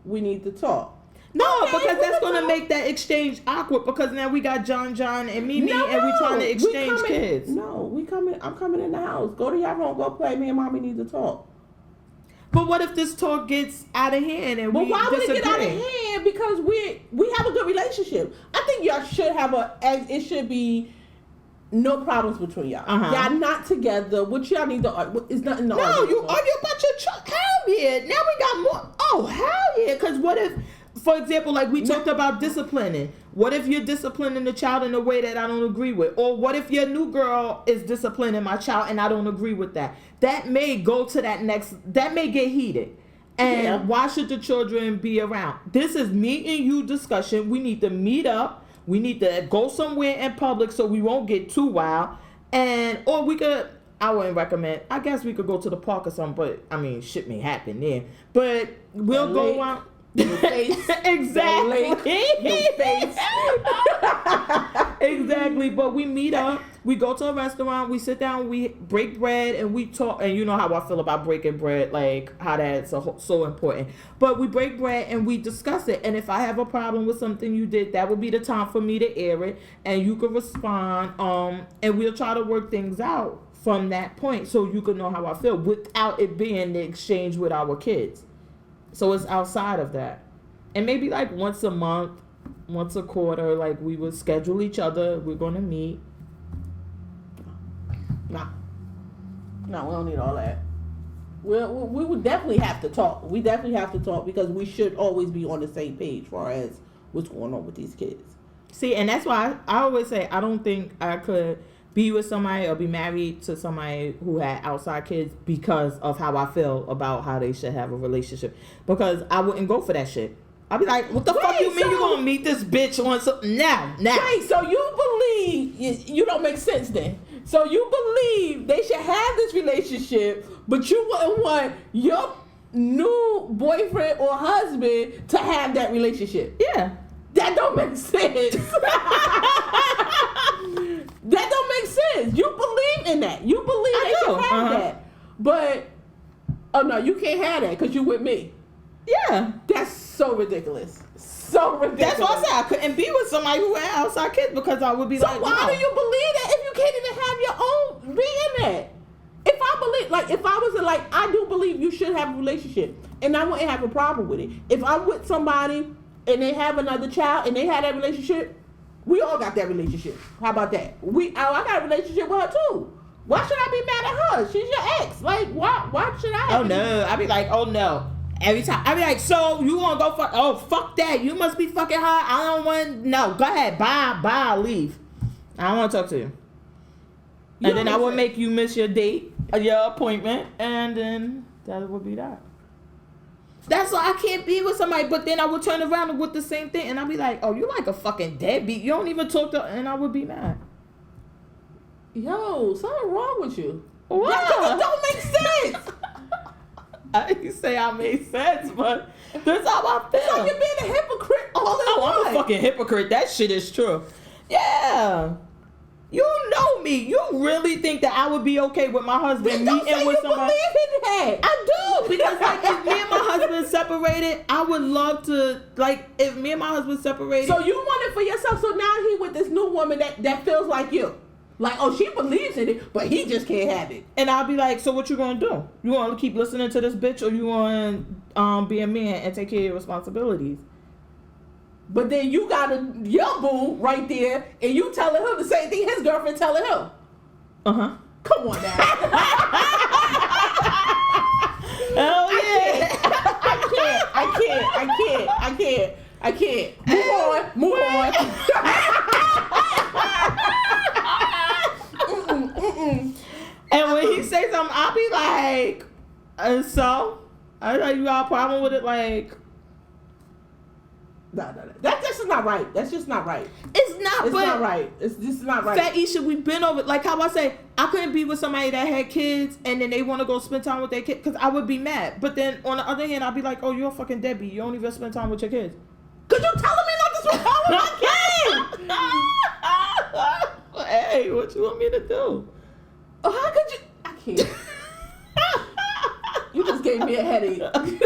we need to talk. No, because that's going to make that exchange awkward, because now we got John and Mimi, and we trying to exchange kids. No, I'm coming in the house. Go to your room, go play. Me and Mommy need to talk. But what if this talk gets out of hand and we disagree? Why would it get out of hand? Because we have a good relationship. I think y'all should have it should be no problems between y'all. Y'all not together. What y'all need to argue? It's nothing to argue. No, you argue about your child. Hell yeah. Now we got more. Oh, hell yeah. Because what if, for example, like we talked about disciplining. What if you're disciplining the child in a way that I don't agree with? Or what if your new girl is disciplining my child and I don't agree with that? That may go to that may get heated. And why should the children be around? This is me and you discussion. We need to meet up. We need to go somewhere in public so we won't get too wild. Or we could, I wouldn't recommend, I guess we could go to the park or something, but I mean, shit may happen there. But we'll go out. Your face. Exactly. Your face. Exactly. But we meet up, we go to a restaurant, we sit down, we break bread, and we talk. And you know how I feel about breaking bread, like how that's so important. But we break bread and we discuss it. And if I have a problem with something you did, that would be the time for me to air it, and you could respond. And we'll try to work things out from that point, so you can know how I feel without it being the exchange with our kids. So it's outside of that. And maybe like once a month, once a quarter, like we would schedule each other. We're going to meet. No, we don't need all that. We would definitely have to talk. We definitely have to talk, because we should always be on the same page as far as what's going on with these kids. See, and that's why I always say I don't think I could be with somebody or be married to somebody who had outside kids because of how I feel about how they should have a relationship. Because I wouldn't go for that shit. I'd be like, what the fuck you mean you gonna meet this bitch on something now? Wait, so you believe, you don't make sense then. So you believe they should have this relationship, but you wouldn't want your new boyfriend or husband to have that relationship? Yeah. That don't make sense. That don't make sense. You believe in that. You believe they should have that. But, oh no, you can't have that because you with me. Yeah. That's so ridiculous. So ridiculous. That's why I said I couldn't be with somebody who had outside kids, because I would be like, so why do you believe that if you can't even have your own be in that? If I believe, like, if I was like, I do believe you should have a relationship, and I wouldn't have a problem with it. If I'm with somebody and they have another child and they have that relationship, we all got that relationship. How about that? I got a relationship with her too. Why should I be mad at her? She's your ex. Like, why should I? Oh no. I'd be like, oh no. Every time I'd be like, so you wanna go fuck? Oh fuck that. You must be fucking her. I don't want. No, go ahead. Bye. Leave. I don't want to talk to you. And then I would make you miss your date, your appointment, and then that would be that. That's why I can't be with somebody. But then I would turn around with the same thing, and I'd be like, "Oh, you like a fucking deadbeat. You don't even talk to," and I would be mad. Yo, something wrong with you. What? That don't make sense. I didn't say I made sense, but that's how I feel. So you're being a hypocrite all the Oh, time. I'm a fucking hypocrite. That shit is true. Yeah. You know me. You really think that I would be okay with my husband Don't meeting say with you somebody? believe in that. I do, because like if me and my husband separated, I would love to, like, if me and my husband separated. So you want it for yourself. So now he with this new woman that feels like you. Like, oh, she believes in it, but he just can't have it. And I'll be like, so what you gonna do? You gonna keep listening to this bitch, or you gonna be a man and take care of your responsibilities? But then you got your boo right there, and you telling him the same thing his girlfriend telling him. Uh-huh. Come on now. Hell yeah. I can't. Move on. And when he say something, I'll be like, so? I like, you got a problem with it? Like, No. That's just not right. That's just not right. it's not, It's but not right. It's just not right. Fat Isha, we've been over, like how I say, I couldn't be with somebody that had kids and then they want to go spend time with their kids, because I would be mad. But then on the other hand, I'd be like, oh, you're a fucking deadbeat. You don't even spend time with your kids. Could you telling me not to spend time with my kids? Hey, what you want me to do? Oh, how could you? I can't. You just gave me a headache. Listen,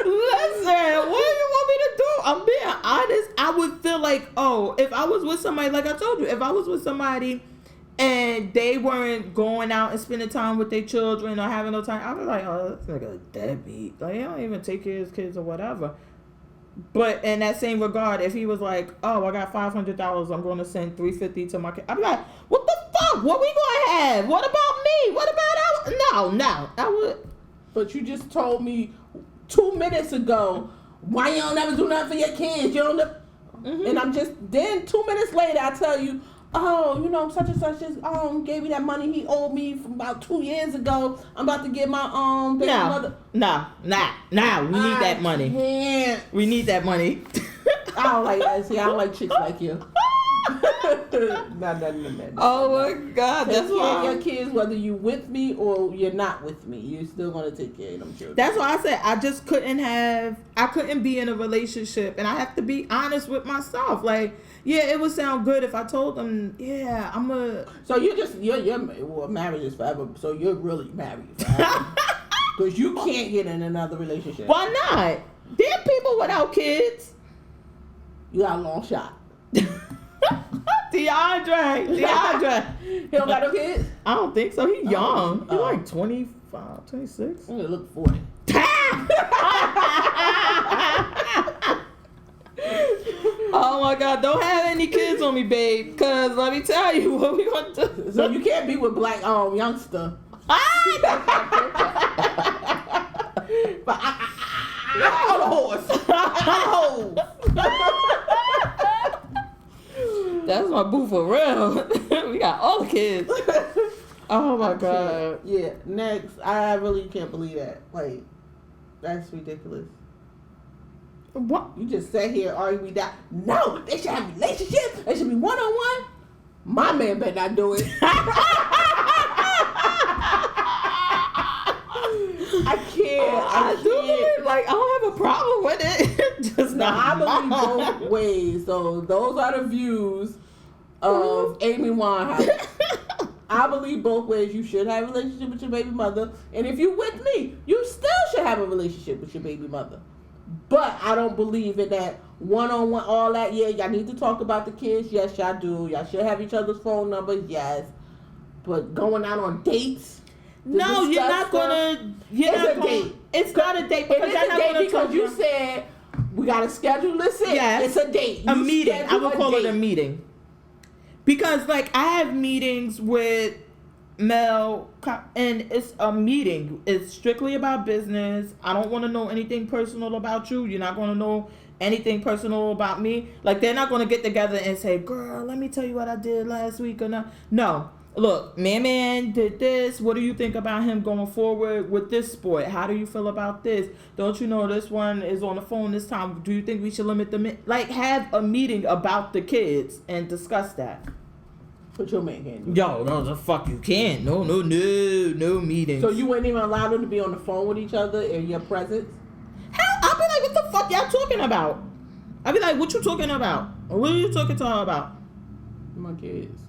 what do you want me to do? I'm being honest. I would feel like, oh, if I was with somebody, like I told you, if I was with somebody and they weren't going out and spending time with their children or having no time, I'd be like, oh, that's like a deadbeat. Like, he don't even take care of his kids or whatever. But in that same regard, if he was like, oh, I got $500, I'm going to send $350 to my kid, I'd be like, what the fuck? What we going to have? What about me? What about No, I would. But you just told me 2 minutes ago, why you don't ever do nothing for your kids? You don't never... And I'm just, then 2 minutes later, I tell you, oh, you know, such and such just gave me that money he owed me from about 2 years ago. I'm about to get my baby mother. No. We need that money. Can't. We need that money. I don't like that. See, I don't like chicks like you. No. Oh my God, Take that's care of why. your kids, whether you with me or you're not with me. You're still gonna take care of them children. That's why I said I just I couldn't be in a relationship, and I have to be honest with myself. Like, yeah, it would sound good if I told them, yeah, I'm a. So you're well, marriage is forever. So you're really married forever. Because you can't get in another relationship. Why not? There are people without kids. You got a long shot. DeAndre. He don't got no kids? I don't think so. He's young. He's Oh. like 25, 26. I'm gonna look 40. Oh my God, don't have any kids on me, babe. Cause let me tell you what we want to. So you can't be with black youngster. But on a horse. On a That's my boo for real. We got all the kids. Oh my God. Yeah, next. I really can't believe that. Like, that's ridiculous. What? You just sat here arguing me down. No, they should have relationships. They should be one-on-one. My man better not do it. I can't. I do can't. believe, like, I don't have a problem with it. Just Now, I not believe both ways. So those are the views of Amy Winehouse. I believe both ways. You should have a relationship with your baby mother. And if you with me, you still should have a relationship with your baby mother. But I don't believe in that one-on-one, all that. Yeah, y'all need to talk about the kids. Yes, y'all do. Y'all should have each other's phone numbers. Yes. But going out on dates? No, you're not gonna. It's a date. It's not a date It because is you're a not date gonna because talk you about- said we gotta schedule this in. Yes. It's a date. a You meeting. I schedule would call it a date. meeting. Because like I have meetings with Mel, and it's a meeting. It's strictly about business. I don't want to know anything personal about you. You're not going to know anything personal about me. Like they're not going to get together and say, "Girl, let me tell you what I did last week," or not. No, look, man did this. What do you think about him going forward with this sport? How do you feel about this? Don't you know this one is on the phone this time? Do you think we should limit the like have a meeting about the kids and discuss that? But your man can't do Yo, no, the fuck you can't. No meetings. So you wouldn't even allow them to be on the phone with each other in your presence? Hell, I'll be like, what the fuck y'all talking about? I'll be like, what you talking about? Or what are you talking to her about? My kids.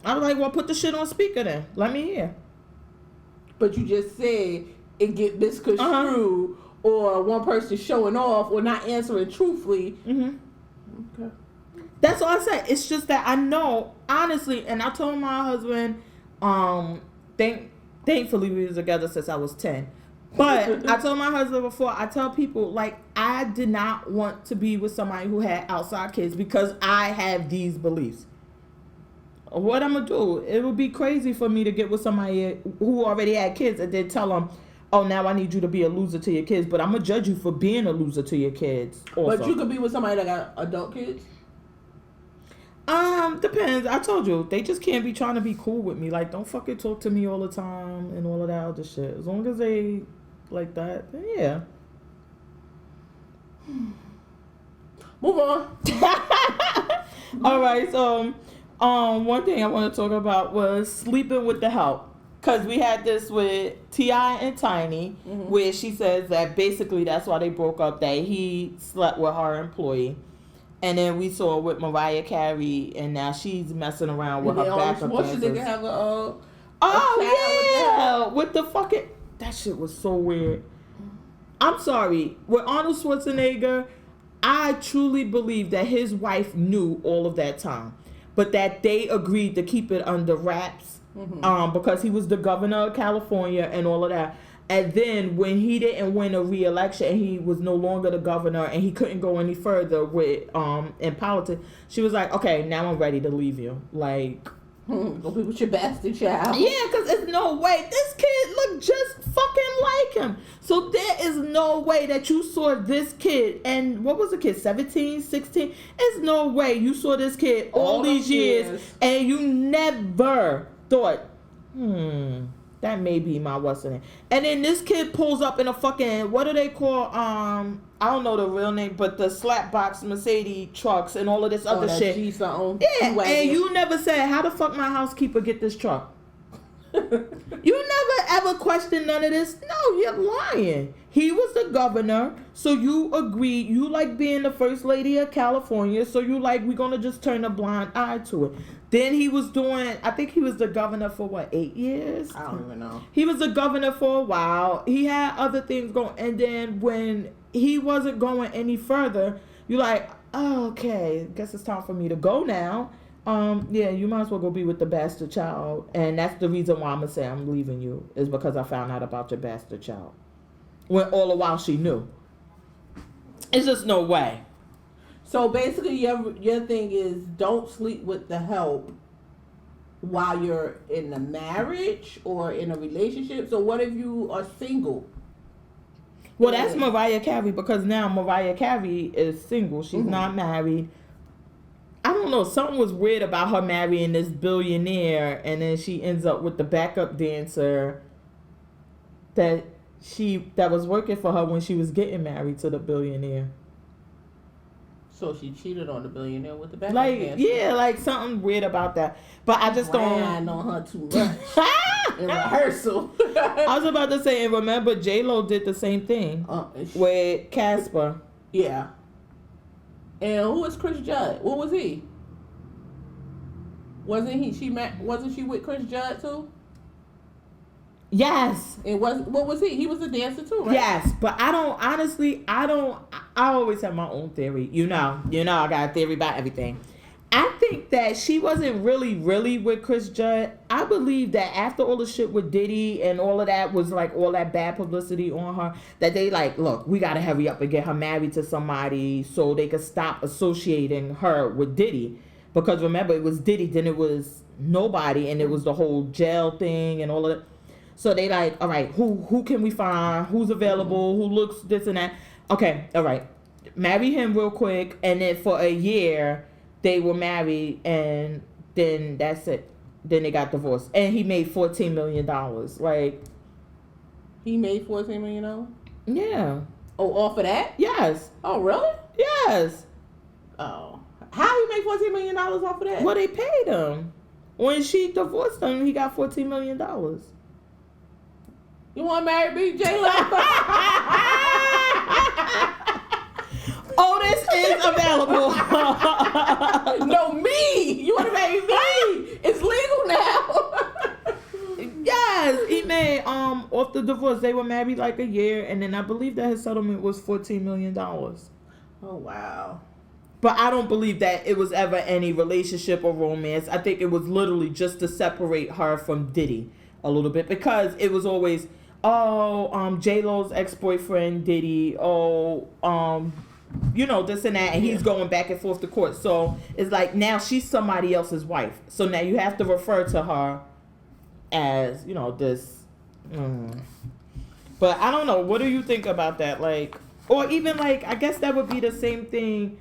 I'll be like, well, put the shit on speaker then. Let me hear. But you just said it get misconstrued or one person showing off or not answering truthfully. Mm-hmm. Okay. That's all I said. It's just that I know, honestly, and I told my husband, thankfully we was together since I was 10. But I told my husband before, I tell people, like, I did not want to be with somebody who had outside kids because I have these beliefs. What I'm going to do, it would be crazy for me to get with somebody who already had kids and then tell them, oh, now I need you to be a loser to your kids, but I'm going to judge you for being a loser to your kids also. But you could be with somebody that got adult kids? Depends. I told you, they just can't be trying to be cool with me. Like, don't fucking talk to me all the time and all of that other shit. As long as they like that, then yeah. Move on. All right, so one thing I want to talk about was sleeping with the help. Because we had this with T.I. and Tiny, where she says that basically that's why they broke up, that he slept with her employee. And then we saw with Mariah Carey, and now she's messing around with her backup dancers. They can have a with the fucking... That shit was so weird. I'm sorry. With Arnold Schwarzenegger, I truly believe that his wife knew all of that time. But that they agreed to keep it under wraps. Because he was the governor of California and all of that. And then when he didn't win a re-election and he was no longer the governor and he couldn't go any further with in politics, she was like, okay, now I'm ready to leave you. Like, go be with your bastard child. yeah, because there's no way. This kid looked just fucking like him. So there is no way that you saw this kid, and what was the kid, 17, 16? There's no way you saw this kid all these years and you never thought, that may be my what's name. And then this kid pulls up in a fucking, what do they call, I don't know the real name, but the slapbox Mercedes trucks and all of this other shit. Yeah, and you never said, how the fuck my housekeeper get this truck? You never ever questioned none of this. No, you're lying. He was the governor, so you agreed. You like being the first lady of California, so you like, we're gonna just turn a blind eye to it. Then he was doing, I think he was the governor for what, 8 years? I don't even know. He was the governor for a while. He had other things going, and then when he wasn't going any further, you're like, oh, okay, guess it's time for me to go now. Yeah, you might as well go be with the bastard child. And that's the reason why I'm going to say I'm leaving you, is because I found out about your bastard child. When all the while she knew. It's just no way. So basically your thing is don't sleep with the help while you're in a marriage or in a relationship. So what if you are single? Well, that's Mariah Carey, because now Mariah Carey is single. She's not married. I don't know, something was weird about her marrying this billionaire, and then she ends up with the backup dancer that was working for her when she was getting married to the billionaire. So she cheated on the billionaire with the backup dancer. Yeah, like something weird about that. But I just don't on her too much in rehearsal. I was about to say, and remember J-Lo did the same thing with Casper. Yeah. And who is Chris Judd? What was he? Wasn't she with Chris Judd too? Yes. And what was he? He was a dancer too, right? Yes, but I always have my own theory. You know, I got a theory about everything. I think that she wasn't really with Chris Judd. I believe that after all the shit with Diddy and all of that was like all that bad publicity on her, that they like, look, we got to hurry up and get her married to somebody so they could stop associating her with Diddy. Because remember, it was Diddy, then it was nobody, and it was the whole jail thing and all of that. So they like, all right, who can we find? Who's available? Who looks this and that? Okay, all right. Marry him real quick, and then for a year, they were married, and then that's it. then they got divorced, and he made $14 million. Like, he made $14 million. Yeah. Oh, off of that? Yes. Oh, really? Yes. Oh, how he made $14 million off of that? Well, they paid him. When she divorced him, he got $14 million. You want to marry me, J-Lo? Otis is available. No, me. You want to marry me? It's legal now. Yes, he made off the divorce. They were married like a year, and then I believe that his settlement was $14 million. Oh, wow. But I don't believe that it was ever any relationship or romance. I think it was literally just to separate her from Diddy a little bit, because it was always, J-Lo's ex-boyfriend Diddy, this and that, and he's going back and forth to court. So it's like now she's somebody else's wife. So now you have to refer to her as, this. But I don't know. What do you think about that? Like, or even like, I guess that would be the same thing.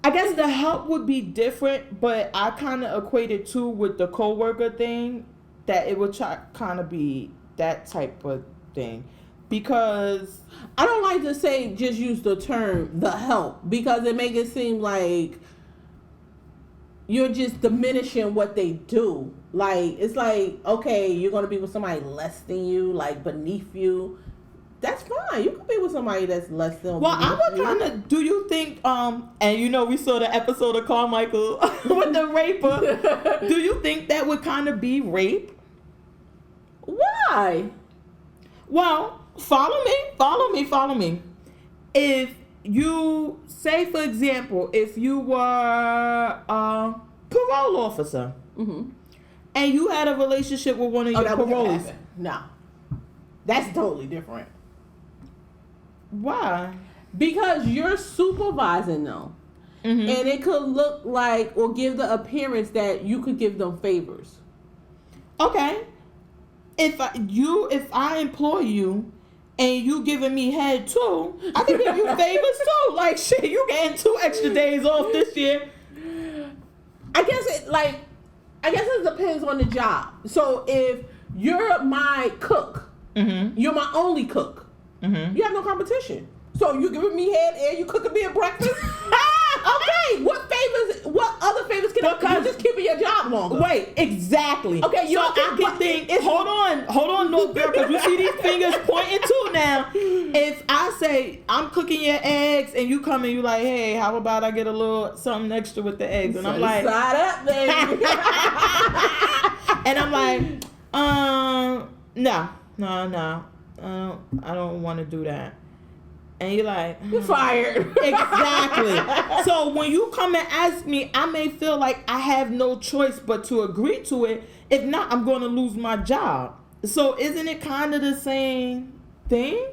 I guess the help would be different, but I kind of equate it too with the coworker thing, that it would kind of be that type of thing. Because I don't like to say, just use the term the help, because it makes it seem like you're just diminishing what they do. Like, it's like, okay, you're going to be with somebody less than you, like beneath you. That's fine. You could be with somebody that's less than. Well, I would kind of. Do you think? And we saw the episode of Carmichael with the raper. Do you think that would kind of be rape? Why? Well, follow me. If you say, for example, if you were a parole officer, mm-hmm. and you had a relationship with one of your parolees, no, that's totally different. Why? Because you're supervising them. Mm-hmm. And it could look like, or give the appearance that you could give them favors. Okay. If I employ you and you giving me head too, I can give you favors too. Like, shit, you getting 2 extra days off this year. I guess it depends on the job. So if you're my cook, mm-hmm. you're my only cook. Mm-hmm. You have no competition. So you giving me head and you cooking me a breakfast? Okay, what other favors can I do? You're just keeping your job longer. Wait, exactly. Okay, I can think. Hold on, no girl, because you see these fingers pointing too now. If I say I'm cooking your eggs and you come and you like, hey, how about I get a little something extra with the eggs? And I'm like, side up, baby. And I'm like, no. I don't want to do that. And you're like, you're fired. Exactly. So when you come and ask me, I may feel like I have no choice but to agree to it. If not, I'm going to lose my job. So isn't it kind of the same thing?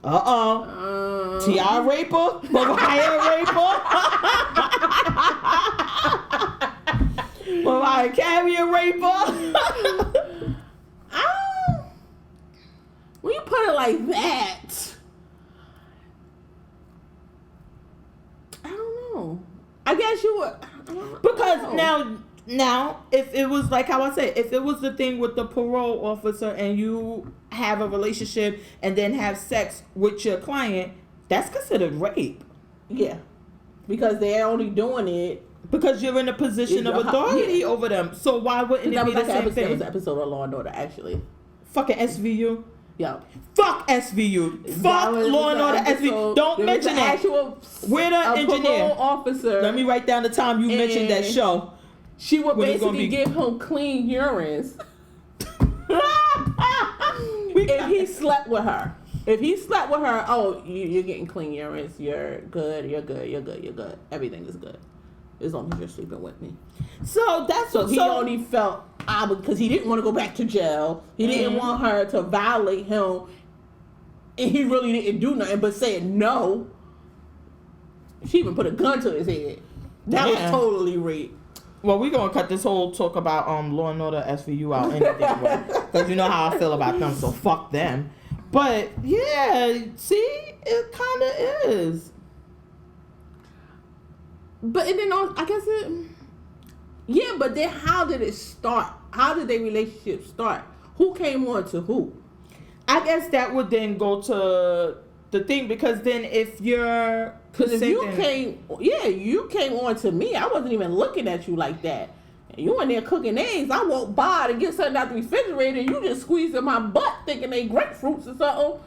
T.I. raper? Mariah raper? Mariah Carey raper? When you put it like that, I don't know. I guess you would. Because now, if it was like how I said, if it was the thing with the parole officer and you have a relationship and then have sex with your client, that's considered rape. Yeah. Because they're only doing it because you're in a position of authority over them. So why wouldn't it be the same thing? That was an episode of Law and Order, actually. Fucking SVU. Yeah. Fuck SVU. Fuck Law and Order SVU. Don't mention that. We're the engineer. Officer. Let me write down the time you mentioned that show. She would basically give him clean urines if he slept with her. If he slept with her, you're getting clean urines. You're good. Everything is good. As long as you're sleeping with me. So that's so he only felt because he didn't want to go back to jail. He didn't want her to violate him, and he really didn't do nothing but said no. She even put a gun to his head. That was totally rape. Well, we're gonna cut this whole talk about Law and Order SVU out anyway, because you know how I feel about them. So fuck them. But yeah, see, it kind of is. But and then I guess Yeah, but then how did it start? How did their relationship start? Who came on to who? I guess that would then go to the thing, because then if you're Because if you consistent- you came on to me. I wasn't even looking at you like that. And you in there cooking eggs. I walked by to get something out the refrigerator. And you just squeezing my butt thinking they grapefruits or something.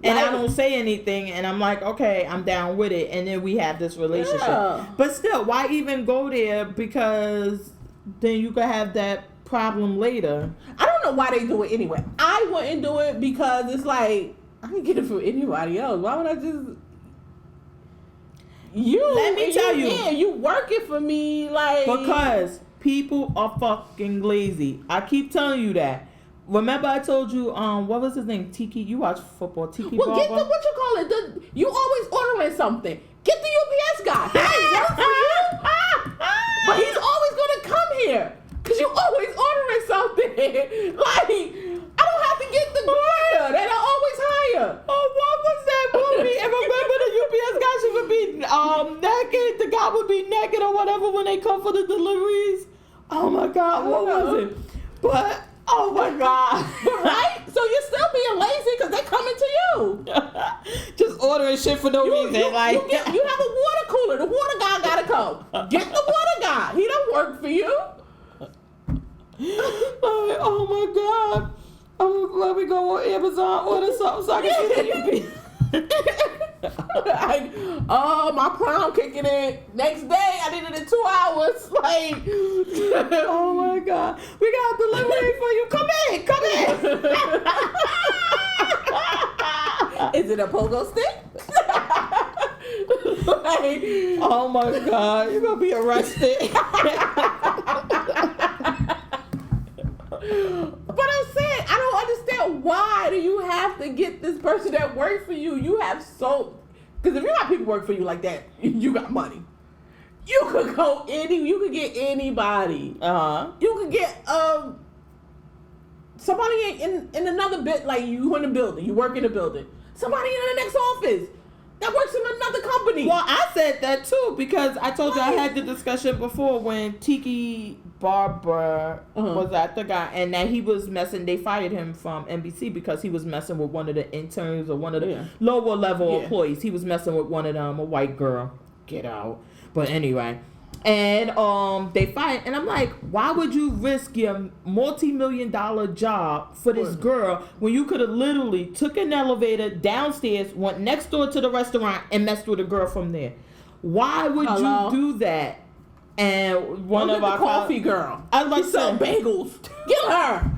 and Like, I don't say anything, and I'm like, okay, I'm down with it, and then we have this relationship. Yeah. But still, why even go there? Because then you could have that problem later. I don't know why they do it anyway. I wouldn't do it because it's like I can get it from anybody else. Why would I just? Let me tell you. Yeah, you working for me like Because people are fucking lazy. I keep telling you that. Remember I told you, what was his name? Tiki. You watch football. Tiki Well, get Barber? the what you call it. You always ordering something. Get the UPS guy. He ain't work for you, but he's always gonna come here because you always ordering something. Like I don't have to get the grinder that I always hire. Oh, what was that movie? And remember the UPS guy, she would be naked. The guy would be naked or whatever when they come for the deliveries. Oh my God, what was it? But oh my God, Right? So you're still being lazy because they coming to you. just ordering shit for no reason. You have a water cooler. The water guy gotta come. Get the water guy. He don't work for you. Oh my God. Let me go on Amazon, order something so I can get it. Like, oh, my prom kicking in next day. I need it in 2 hours. Like, Oh my God. We got a delivery for you. Come in. is it a pogo stick? Like, Oh my God. You're going to be arrested. but I'm saying, I don't understand why do you have to get this person that works for you? You have because if you got people work for you like that, you got money. You could you could get anybody. Uh-huh. You could get somebody in another bit, like you in the building, you work in the building. Somebody in the next office that works in another company. Well, I said that too because I told you I had the discussion before when Tiki Barber was at the guy and that he was messing. They fired him from NBC because he was messing with one of the interns or one of the lower level employees. He was messing with one of them, a white girl. Get out. But anyway. And they fired, and I'm like, why would you risk your multi-million-dollar job for this girl when you could have literally took an elevator downstairs, went next door to the restaurant, and messed with a girl from there? Why would you do that? And one of our coffee girl, I was like, sell bagels. Get her.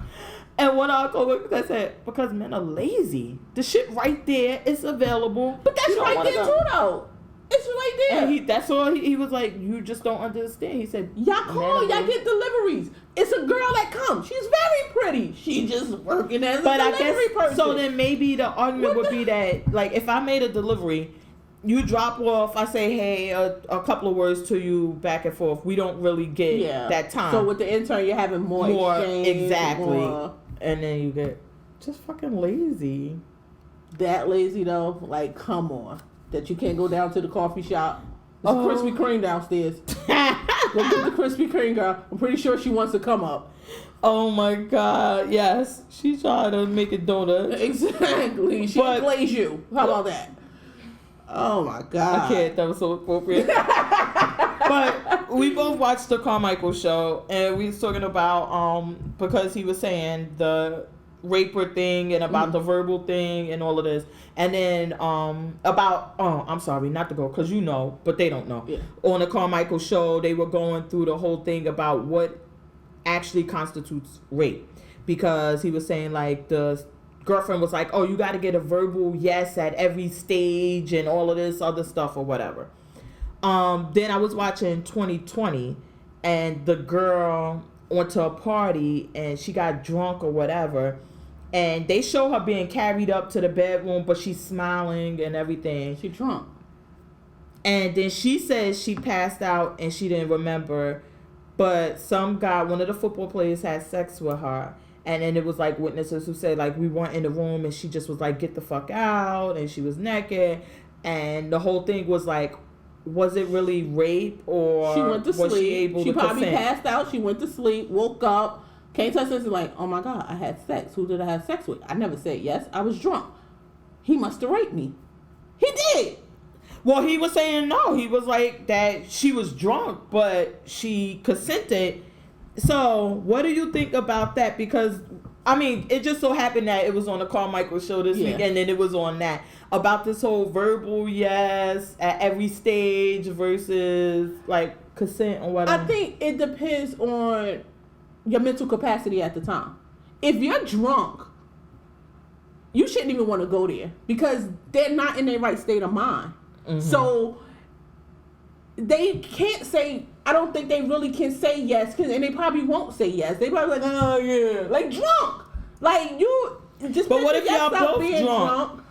And one of our coworkers said, because men are lazy. The shit right there, it's available. But that's right there too, though. It's right there. And that's all he was like, you just don't understand. He said, y'all call, y'all get deliveries. It's a girl that comes. She's very pretty. She just working as a delivery person. So then maybe the argument would be that, like, if I made a delivery, you drop off, I say, hey, a couple of words to you back and forth. We don't really get that time. So with the intern, you're having more exchange. Exactly. And then you get just fucking lazy. That lazy, though? Like, come on. That you can't go down to the coffee shop. There's a Krispy Kreme downstairs. Go get the Krispy Kreme girl. I'm pretty sure she wants to come up. Oh my God, yes. She tried to make a donut. Exactly. She'll glaze you. How about that? Oh my God. I can't. That was so appropriate. But we both watched the Carmichael show, and we was talking about, because he was saying the raper thing and about the verbal thing and all of this, and then about I'm sorry not to go because you know but they don't know. On the Carmichael show they were going through the whole thing about what actually constitutes rape, because he was saying like the girlfriend was like, oh, you got to get a verbal yes at every stage and all of this other stuff or whatever. Then I was watching 2020 and the girl went to a party and she got drunk or whatever, and they show her being carried up to the bedroom, but she's smiling and everything. She drunk. And then she says she passed out and she didn't remember, but some guy, one of the football players, had sex with her. And then it was like witnesses who said like we weren't in the room and she just was like, get the fuck out, and she was naked. And the whole thing was like, was it really rape or She went to was sleep. she able She to probably consent? passed out. She went to sleep, woke up, came to her senses like, oh my God, I had sex. Who did I have sex with? I never said yes. I was drunk. He must have raped me. He did. Well, he was saying no. He was like that she was drunk, but she consented. So, what do you think about that? Because, I mean, it just so happened that it was on the Carmichael show this week, and then it was on that. About this whole verbal yes at every stage versus, like, consent or whatever. I think it depends on your mental capacity at the time. If you're drunk, you shouldn't even want to go there because they're not in their right state of mind. Mm-hmm. So they can't say, I don't think they really can say yes, and they probably won't say yes. They probably like, oh yeah, like drunk. Like you just. But what if y'all both drunk?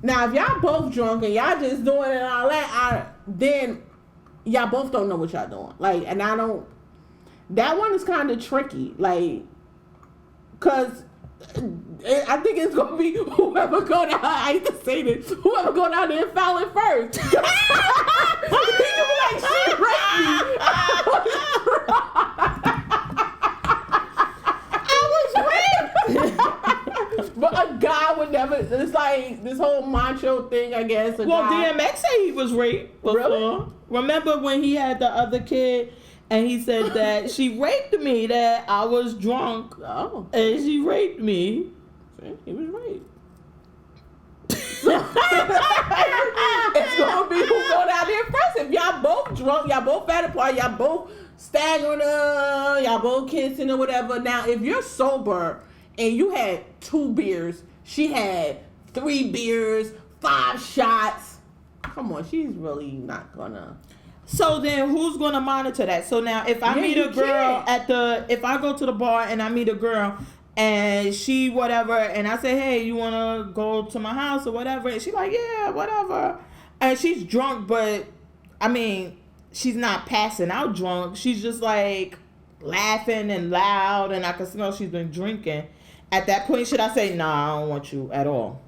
Now if y'all both drunk and y'all just doing it and all that, then y'all both don't know what y'all doing. Like, and I don't. That one is kind of tricky, like, cause I think it's gonna be whoever go down. I hate to say this, whoever go down there and foul it first. He could be like, she raped me. I was raped. But a guy would never. It's like this whole macho thing, I guess. Well, DMX said he was raped before. Really? Remember when he had the other kid? And he said that she raped me, that I was drunk. Oh. And she raped me. See, he was raped. It's going to be who go down there first. If y'all both drunk, y'all both at a party, y'all both staggering, y'all both kissing or whatever. Now, if you're sober and you had 2 beers, she had 3 beers, 5 shots. Come on, she's really not going to. So then who's going to monitor that? So now if I meet a girl if I go to the bar and I meet a girl and she whatever, and I say, hey, you want to go to my house or whatever? And she's like, yeah, whatever. And she's drunk, but I mean, she's not passing out drunk. She's just like laughing and loud and I can smell she's been drinking. At that point, should I say, nah, I don't want you at all?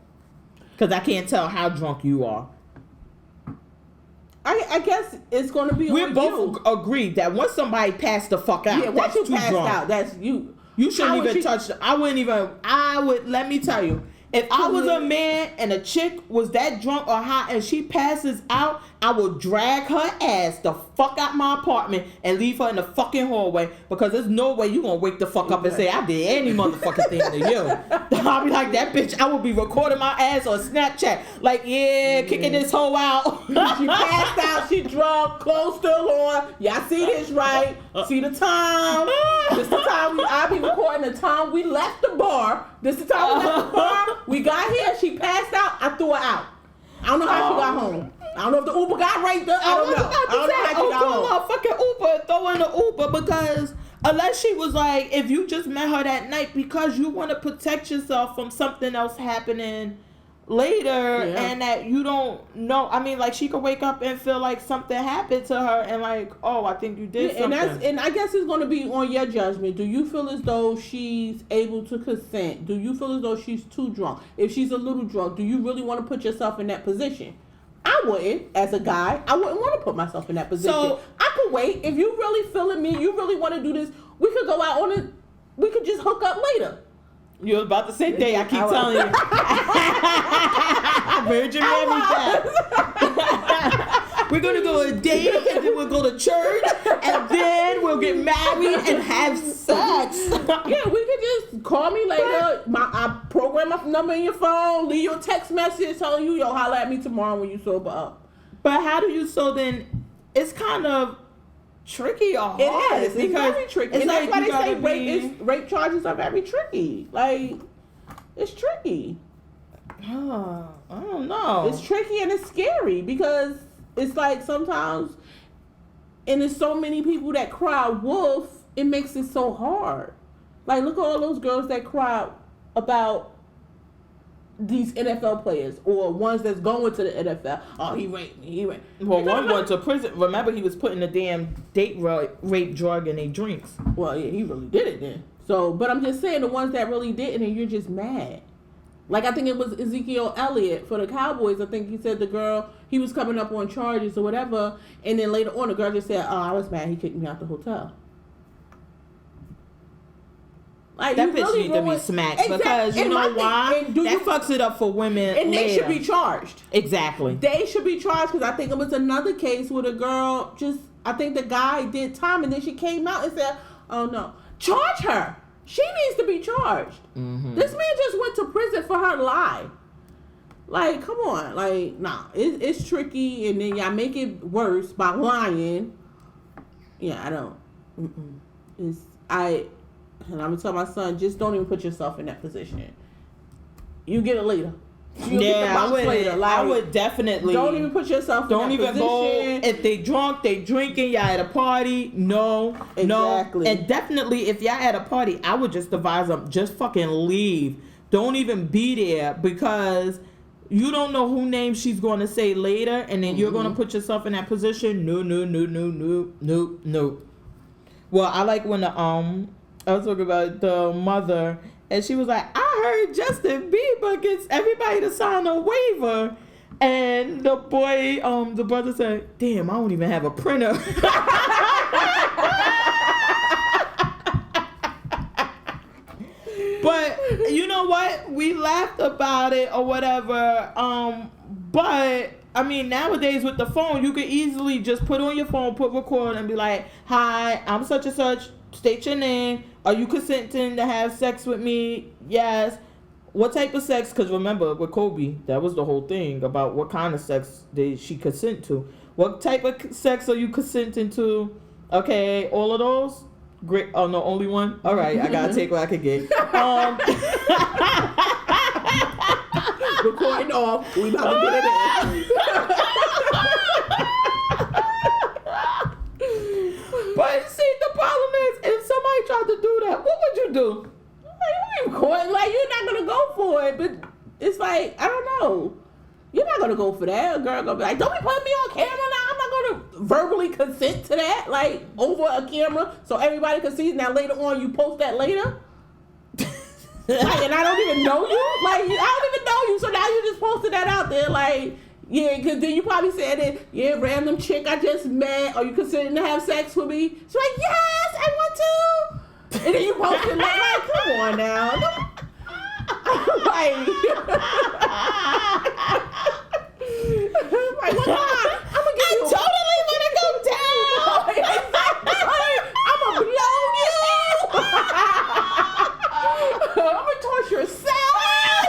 Because I can't tell how drunk you are. I guess it's going to be. We both agreed that once somebody passed the fuck out, yeah, once you too passed drunk. out, that's you. You shouldn't even touch them. I would, let me tell you, if I was a man and a chick was that drunk or hot and she passes out, I will drag her ass the fuck out my apartment and leave her in the fucking hallway because there's no way you gonna wake the fuck up and say, I did any motherfucking thing to you. I'll be like, that bitch, I will be recording my ass on Snapchat. Like, kicking this hoe out. She passed out, she drunk, close still on. Y'all see this, right? See the time. This the time I'll be recording the time we left the bar. This the time we left the bar. We got here, she passed out, I threw her out. I don't know how she got home. I don't know if the Uber got right there. I don't know. I don't know how she got home. Call fucking Uber, throw in the Uber because unless she was like, if you just met her that night because you want to protect yourself from something else happening later and that you don't know. I mean, like she could wake up and feel like something happened to her and like, oh, I think you did something. And I guess it's going to be on your judgment. Do you feel as though she's able to consent? Do you feel as though she's too drunk? If she's a little drunk, do you really want to put yourself in that position? I wouldn't, as a guy. I wouldn't want to put myself in that position. So I could wait. If you really feeling me, you really want to do this, we could go out on it. We could just hook up later. You was about to say day, I keep telling you. Virgin Mary that. We're going to go a date, and then we'll go to church, and then we'll get married and have sex. Yeah, we could just call me later. I program my number in your phone, leave your text message telling you, yo, holla at me tomorrow when you sober up. But how do you, so then, it's kind of tricky or hard. It is. It's very tricky. It's and like that's why they say rape charges are very tricky. Like, it's tricky. I don't know. It's tricky and it's scary because it's like sometimes, and there's so many people that cry wolf, it makes it so hard. Like, look at all those girls that cry about these NFL players or ones that's going to the NFL. Oh, he raped me. Well, one went to prison. Remember, he was putting the damn date rape drug in their drinks. Well, yeah, he really did it then. So, but I'm just saying the ones that really didn't, and you're just mad. Like, I think it was Ezekiel Elliott for the Cowboys. I think he said the girl, he was coming up on charges or whatever. And then later on, the girl just said, oh, I was mad he kicked me out the hotel. Like, that bitch need to be smacked because you know why? That fucks it up for women. And they should be charged. Exactly. They should be charged because I think it was another case where the girl I think the guy did time and then she came out and said, oh no, charge her. She needs to be charged. Mm-hmm. This man just went to prison for her lie. Like, come on. Like, nah, it's tricky and then y'all make it worse by lying. Yeah, I don't. And I'm gonna tell my son, just don't even put yourself in that position. You get it later. I would definitely. Don't even put yourself in that position. Don't even go. If they drunk, they drinking, y'all at a party. No. Exactly. No. And definitely, if y'all at a party, I would just advise them, just fucking leave. Don't even be there because you don't know who name she's going to say later, and then you're going to put yourself in that position. No. Well, I like when I was talking about the mother, and she was like, I heard Justin Bieber gets everybody to sign a waiver. And the boy, the brother said, damn, I don't even have a printer. But you know what? We laughed about it or whatever. But I mean, nowadays with the phone, you could easily just put on your phone, put record, and be like, hi, I'm such and such. State your name. Are you consenting to have sex with me? Yes. What type of sex? Because remember, with Kobe, that was the whole thing about what kind of sex did she consent to. What type of sex are you consenting to? Okay, all of those? Great. Oh, no, only one? All right, I got to take what I can get. Recording off. We about to get it in. But see, the problem is, if somebody tried to do that, what would you do? Like, you're not gonna go for it, but it's like, I don't know. You're not gonna go for that. A girl gonna be like, don't be putting me on camera now. I'm not gonna verbally consent to that, like, over a camera so everybody can see. Now later on, you post that later. Like, and I don't even know you. Like, I don't even know you. So now you just posted that out there, like, yeah, because then you probably said it, yeah, random chick I just met, are you considering to have sex with me? She's like, yes, I want to. And then you post it like, come on now. Like, what on? I'm gonna get you. Totally want to go down. I'm gonna blow you. I'm gonna toss your salad.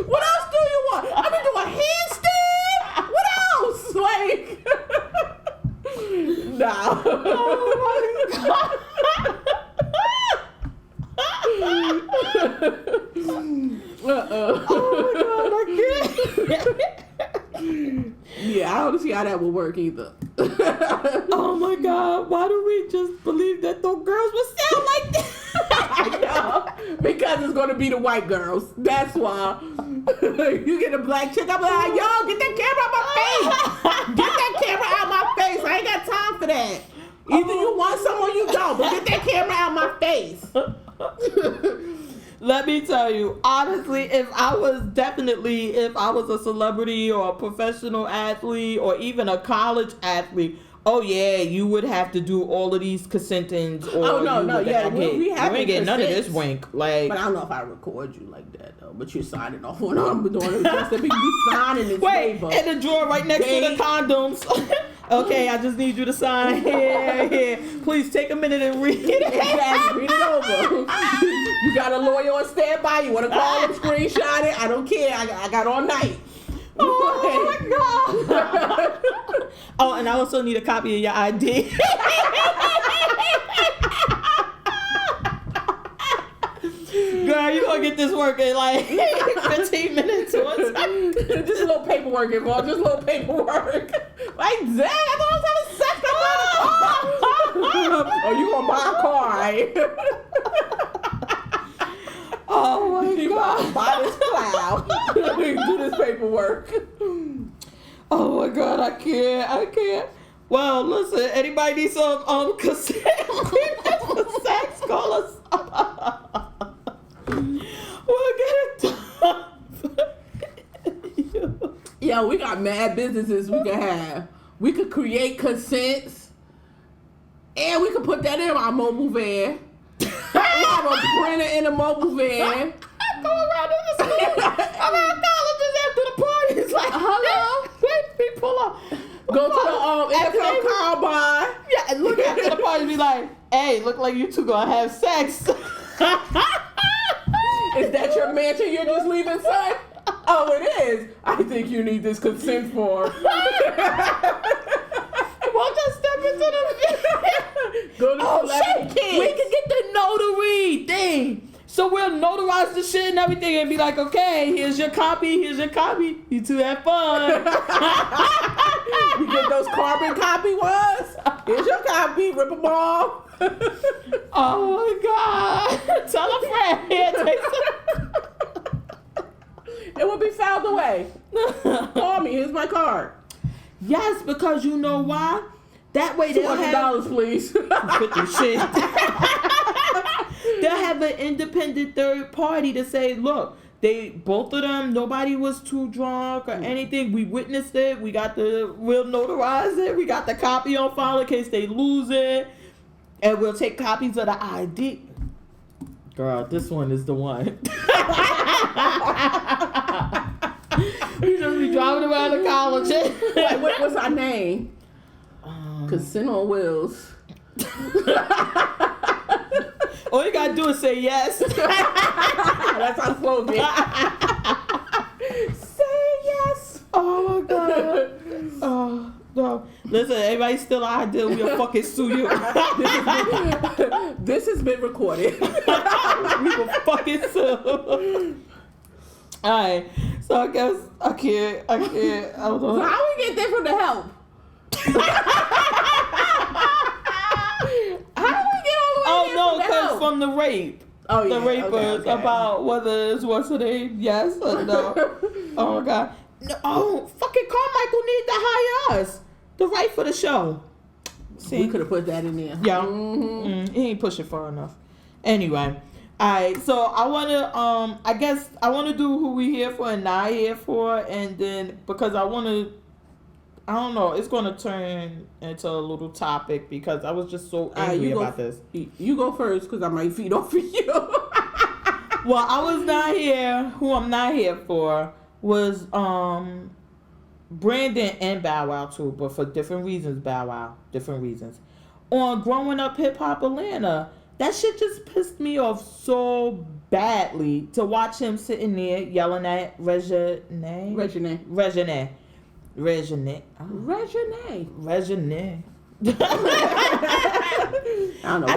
What else do you want? I'm gonna do a handstand. What else? Like, no. Oh my God. Oh my God, I can't. Yeah, I don't see how that would work either. Oh my God, why do we just believe that those girls would sound like that? I know, because it's gonna be the white girls. That's why. You get a black chick, I'm like, yo, get that camera out my face. Get that camera out my face. I ain't got time for that. Either you want some or you don't, but get that camera out my face. Let me tell you, honestly, if I was a celebrity or a professional athlete or even a college athlete, oh yeah, you would have to do all of these consentings. Or we ain't getting none of this wink. Like, but I don't know if I record you like that though. But you're signing off when I'm doing it. Just that you signing this paper. Wait, in the drawer right next to the condoms. Okay, I just need you to sign here. Please take a minute and read it. Exactly, read it over. You got a lawyer on standby. You want to call him, screenshot it? I don't care. I got all night. Oh my God. Oh, and I also need a copy of your ID. Girl, you gonna get this work in like 15 minutes or something. Just a little paperwork involved. Just a little paperwork. Like, dang, I thought I was having sex. Oh, you gonna buy a car, right? Oh my God. Buy this cloud. Do this paperwork. Oh my God, I can't. Well, listen, anybody need some consent for sex? Call us. Yo, we got mad businesses we could have. We could create consents. And we could put that in our mobile van. We have a printer in a mobile van. Go around in the school, around colleges after the party. It's like, hello? Wait, we pull up. Go to the NFL combine. Yeah, and look after the party, be like, hey, look like you two gonna have sex. Is that your mansion you're just leaving, son? Oh, it is. I think you need this consent form. Won't just step into the Go to shit. kids. We can get the notary thing. So we'll notarize the shit and everything and be like, okay, here's your copy. You two have fun. We get those carbon copy ones. Here's your copy. Rip them off. Oh my God. Tell a friend. Here, take It will be filed away. Call me. Here's my card. Yes, because you know why? That way they'll have $200, please. 50 shit. They'll have an independent third party to say, look, both of them, nobody was too drunk or anything. We witnessed it. We'll notarize it. We got the copy on file in case they lose it. And we'll take copies of the ID. Girl, this one is the one. We just be driving around the college. What's our name? Consent on wheels. All you gotta do is say yes. That's our slogan. Say yes. Oh my God. Oh no. Listen, everybody still out there, we'll fucking sue you. This has been recorded. We will fucking sue. Alright. So I guess I can't. I don't know. So how we get there from the help? How do we get all the way Oh there no, from the because help? from the rape. Oh, yeah. The rapers Okay. about whether it's what's her name, yes or no. Oh my God. No, oh, fucking Carmichael need to hire us to write for the show. See? We could have put that in there. Yeah. Mm-hmm. He ain't pushing far enough. Anyway. Alright, so I wanna I guess I wanna do who we here for and not here for, and then because I don't know, it's gonna turn into a little topic because I was just so angry about this. You go first because I might feed off of you. Well, I was not here. Who I'm not here for was Brandon and Bow Wow too, but for different reasons. Bow Wow, different reasons. On Growing Up Hip Hop Atlanta, that shit just pissed me off so badly to watch him sitting there yelling at Regine. I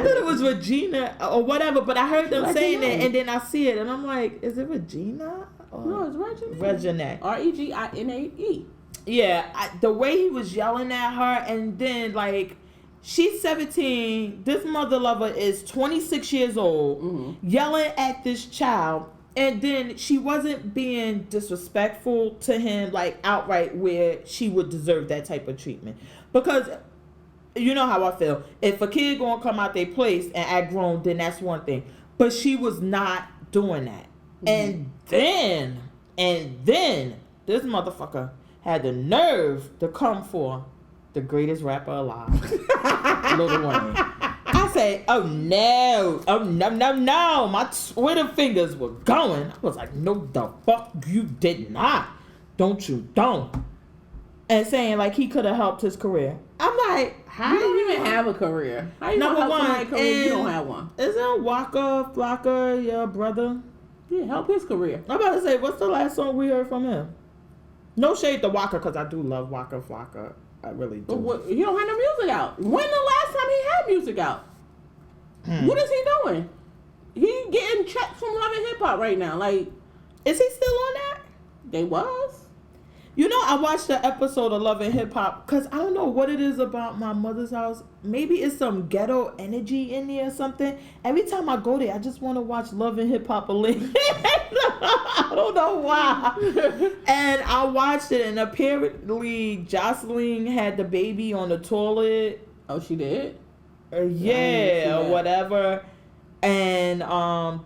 thought it was Regina or whatever, but I heard them saying it, and then I see it, and I'm like, is it Regina? No, it's Regine. Regine. Regine. Yeah, the way he was yelling at her, and then like, she's 17, this mother lover is 26 years old, yelling at this child, and then she wasn't being disrespectful to him, like outright, where she would deserve that type of treatment. Because you know how I feel. If a kid gonna come out their place and act grown, then that's one thing. But she was not doing that. And then this motherfucker had the nerve to come for the greatest rapper alive, Lil Wayne. I said, oh no, my Twitter fingers were going. I was like, no, the fuck you did not. Don't. And saying like he could have helped his career. I'm like, how you don't even have a career. How you gonna help somebody's career? You don't have one. Isn't Waka Flocka your brother? Yeah, help his career. I'm about to say, what's the last song we heard from him? No shade to Waka, because I do love Waka Flocka. I really do. But he don't have no music out. When the last time he had music out? What is he doing? He getting checks from Love and Hip Hop right now. Like, is he still on that? They was. You know, I watched the episode of Love and Hip Hop because I don't know what it is about my mother's house. Maybe it's some ghetto energy in there or something. Every time I go there, I just want to watch Love and Hip Hop. I don't know why. And I watched it, and apparently Jocelyn had the baby on the toilet. Oh, she did? Yeah, or whatever. And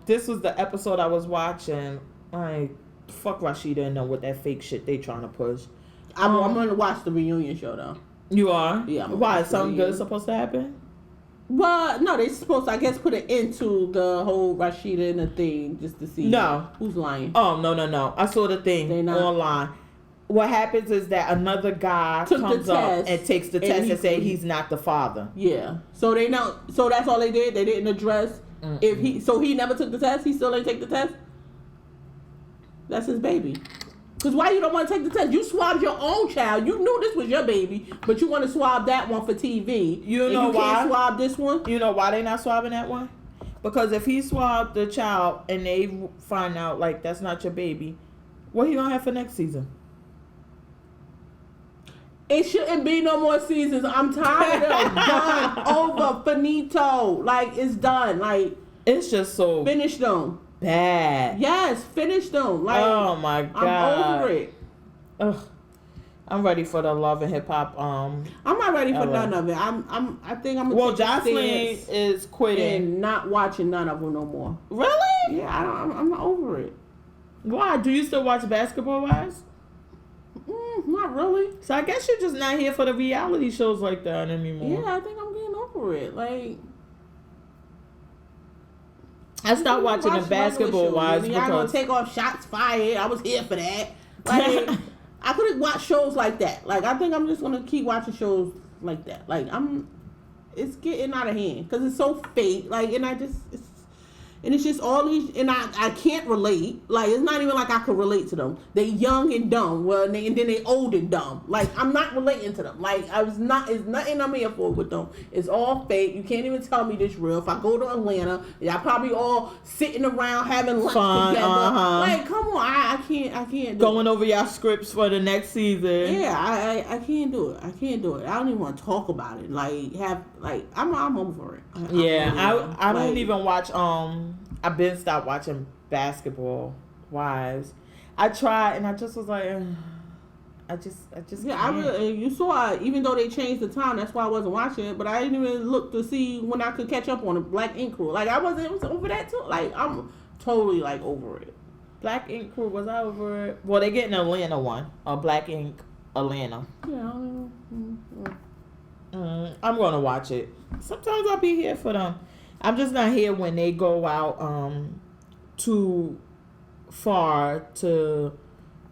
this was the episode I was watching. Like, fuck Rashida and them with that fake shit they trying to push. I'm gonna watch the reunion show though. You are? Yeah. Why? Is something good supposed to happen? Well, no, they supposed to, I guess, put it into the whole Rashida and the thing just to see who's lying. Oh, no. I saw the thing online. What happens is that another guy comes up and takes the test and say he's not the father. Yeah. So they know. So that's all they did. They didn't address if he. So he never took the test. He still didn't take the test. That's his baby. Because why you don't want to take the test? You swabbed your own child. You knew this was your baby, but you want to swab that one for TV. You know why? Can't swab this one. You know why they not swabbing that one? Because if he swabbed the child and they find out like that's not your baby, what he gonna have for next season? It shouldn't be no more seasons. I'm tired of done, over, finito. Like, it's done. Like, it's just so finish them. Bad. Yes, finish them. Like, oh my god, I'm over it. Ugh. I'm ready for the Love and Hip Hop. I'm not ready for none of it. I think I'm. Well, Jocelyn is quitting and not watching none of them no more. Really? Yeah, I'm over it. Why? Do you still watch Basketball Wives? Not really. So I guess you're just not here for the reality shows like that anymore. Yeah, I think I'm getting over it. Like, I stopped watching the Basketball Wives because y'all gonna take off shots fired. I was here for that. Like, I couldn't watch shows like that. Like, I think I'm just gonna keep watching shows like that. Like, it's getting out of hand because it's so fake. Like, and it's just all these, and I can't relate. Like, it's not even like I could relate to them. They young and dumb. Well, and then they old and dumb. Like, I'm not relating to them. Like, it's nothing I'm here for with them. It's all fake. You can't even tell me this real. If I go to Atlanta, y'all probably all sitting around having lunch together. Like, come on, I can't do going over y'all scripts for the next season. Yeah, I can't do it. I can't do it. I don't even want to talk about it. I'm over it. I don't even watch I've been stopped watching Basketball Wives. I tried and I just was like I just can't. You saw it, even though they changed the time, that's why I wasn't watching it, but I didn't even look to see when I could catch up on it. Black Ink Crew. Like, it was over that too. Like, I'm totally like over it. Black Ink Crew, was I over it? Well, they get an Atlanta one. Black Ink Atlanta. Yeah. I'm gonna watch it. Sometimes I'll be here for them. I'm just not here when they go out too far to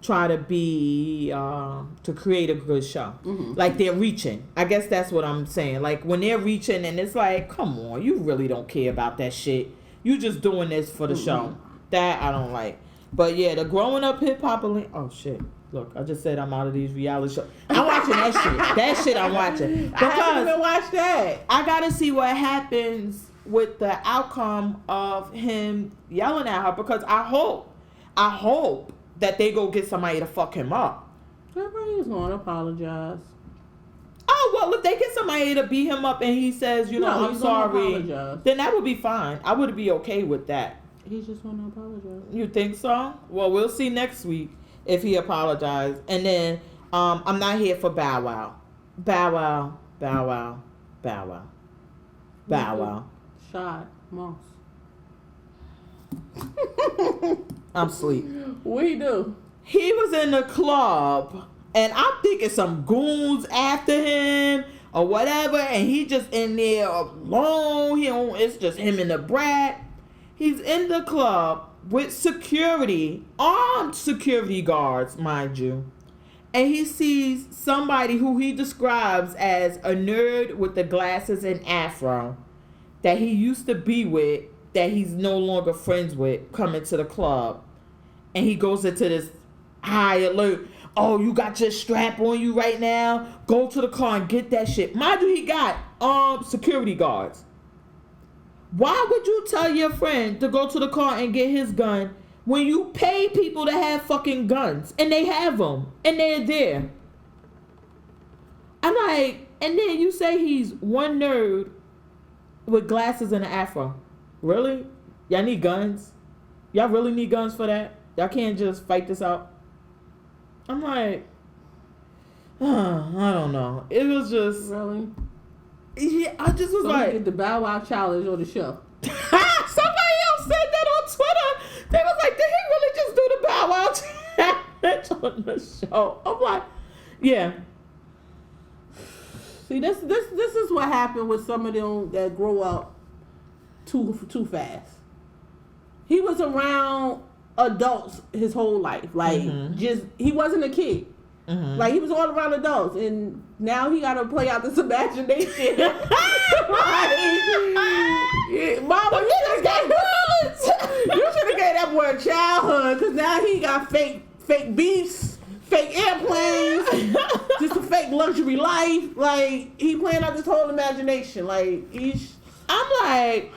try to be to create a good show. Mm-hmm. Like, they're reaching. I guess that's what I'm saying. Like, when they're reaching and it's like, come on, you really don't care about that shit. You just doing this for the show. That I don't like. But yeah, the growing up hip hop. Oh shit. Look, I just said I'm out of these reality shows. I'm watching that shit. That shit I'm watching. Because I haven't even watched that. I gotta see what happens with the outcome of him yelling at her, because I hope that they go get somebody to fuck him up. Everybody's gonna apologize. Oh, well, if they get somebody to beat him up and he says, I'm sorry, then that would be fine. I would be okay with that. He's just gonna apologize. You think so? Well, we'll see next week if he apologized. And then I'm not here for Bow Wow. Bow Wow, Bow Wow, Bow Wow, Bow Wow. Shot Moss. I'm asleep. What he do? He was in the club, and I'm thinking some goons after him or whatever, and he just in there alone. It's just him and the brat. He's in the club with security, armed security guards, mind you. And he sees somebody who he describes as a nerd with the glasses and afro that he used to be with, that he's no longer friends with, coming to the club. And he goes into this high alert. Oh, you got your strap on you right now? Go to the car and get that shit. Mind you, he got armed security guards. Why would you tell your friend to go to the car and get his gun when you pay people to have fucking guns and they have them and they're there? I'm like, and then you say he's one nerd with glasses and an afro. Really? Y'all need guns? Y'all really need guns for that? Y'all can't just fight this out? I'm like, I don't know. It was just... Really? Yeah, I just was like... Get the Bow Wow challenge on the show. Somebody else said that on Twitter. They was like, did he really just do the Bow Wow challenge on the show? I'm like, Yeah. See, this is what happened with some of them that grow up too fast. He was around adults his whole life. Like, he wasn't a kid. Mm-hmm. Like, he was all around adults, and now he got to play out this imagination. Like, Mama, you should have gave that boy a childhood, because now he got fake beefs, fake airplanes, just a fake luxury life. Like, he playing out this whole imagination. Like, I'm like,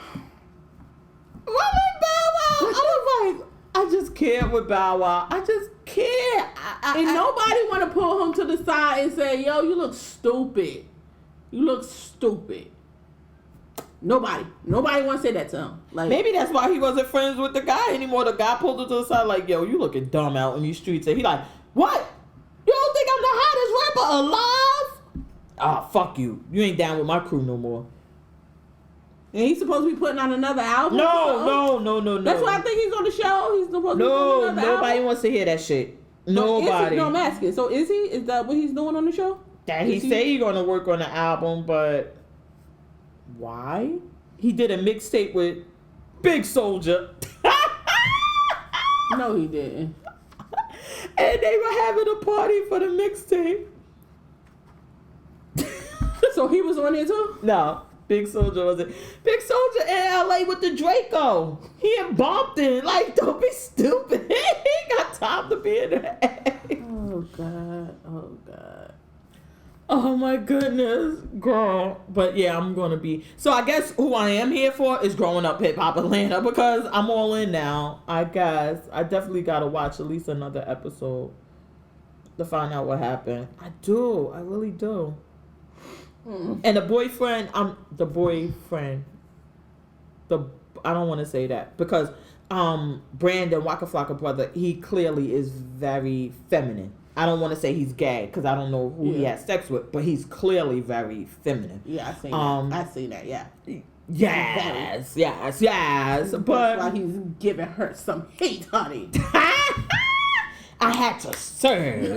what with Bow Wow? I was like, I just can't with Bow Wow. I just can't. And nobody want to pull him to the side and say, yo, you look stupid. You look stupid. Nobody want to say that to him. Like, maybe that's why he wasn't friends with the guy anymore. The guy pulled him to the side like, yo, you looking dumb out in these streets. And he like, what? You don't think I'm the hottest rapper alive? Ah, fuck you. You ain't down with my crew no more. and he's supposed to be putting on another album? No. That's why I think he's on the show. He's supposed to be putting another nobody album. wants to hear that shit. So Nobody. no, I'm asking. So is he? Is that what he's doing on the show? That he say he gonna work on the album, but why? He did a mixtape with Big Soldier. No, he didn't. And they were having a party for the mixtape. So he was on it too? No, Big Soldier wasn't. Big Soldier in LA with the Draco. He in Bompton. Like, don't be stupid. He ain't got time to be in there. Oh God. Oh my goodness, girl. But yeah, I'm gonna be. So I guess who I am here for is Growing Up Hip Hop Atlanta, because I'm all in now. I guess I definitely gotta watch at least another episode to find out what happened. I really do. And the boyfriend, I don't want to say that, because Brandon Waka Flocka brother, he clearly is very feminine. I don't want to say he's gay because I don't know who he has sex with, but he's clearly very feminine. Yeah, I seen that. I seen that. Yeah. Yes. But that's why he's giving her some hate, honey. I had to serve,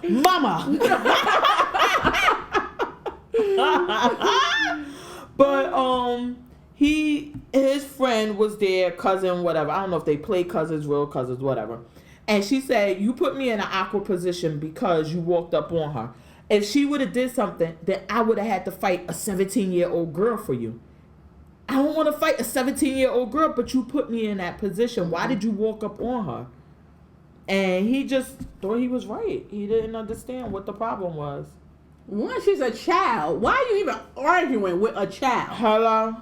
Mama. But his friend was there, cousin, whatever. I don't know if they play cousins, real cousins, whatever. And she said, you put me in an awkward position because you walked up on her. If she would have did something, then I would have had to fight a 17-year-old girl for you. I don't want to fight a 17-year-old girl, but you put me in that position. Why did you walk up on her? And he just thought he was right. He didn't understand what the problem was. One, she's a child. Why are you even arguing with a child? Hello?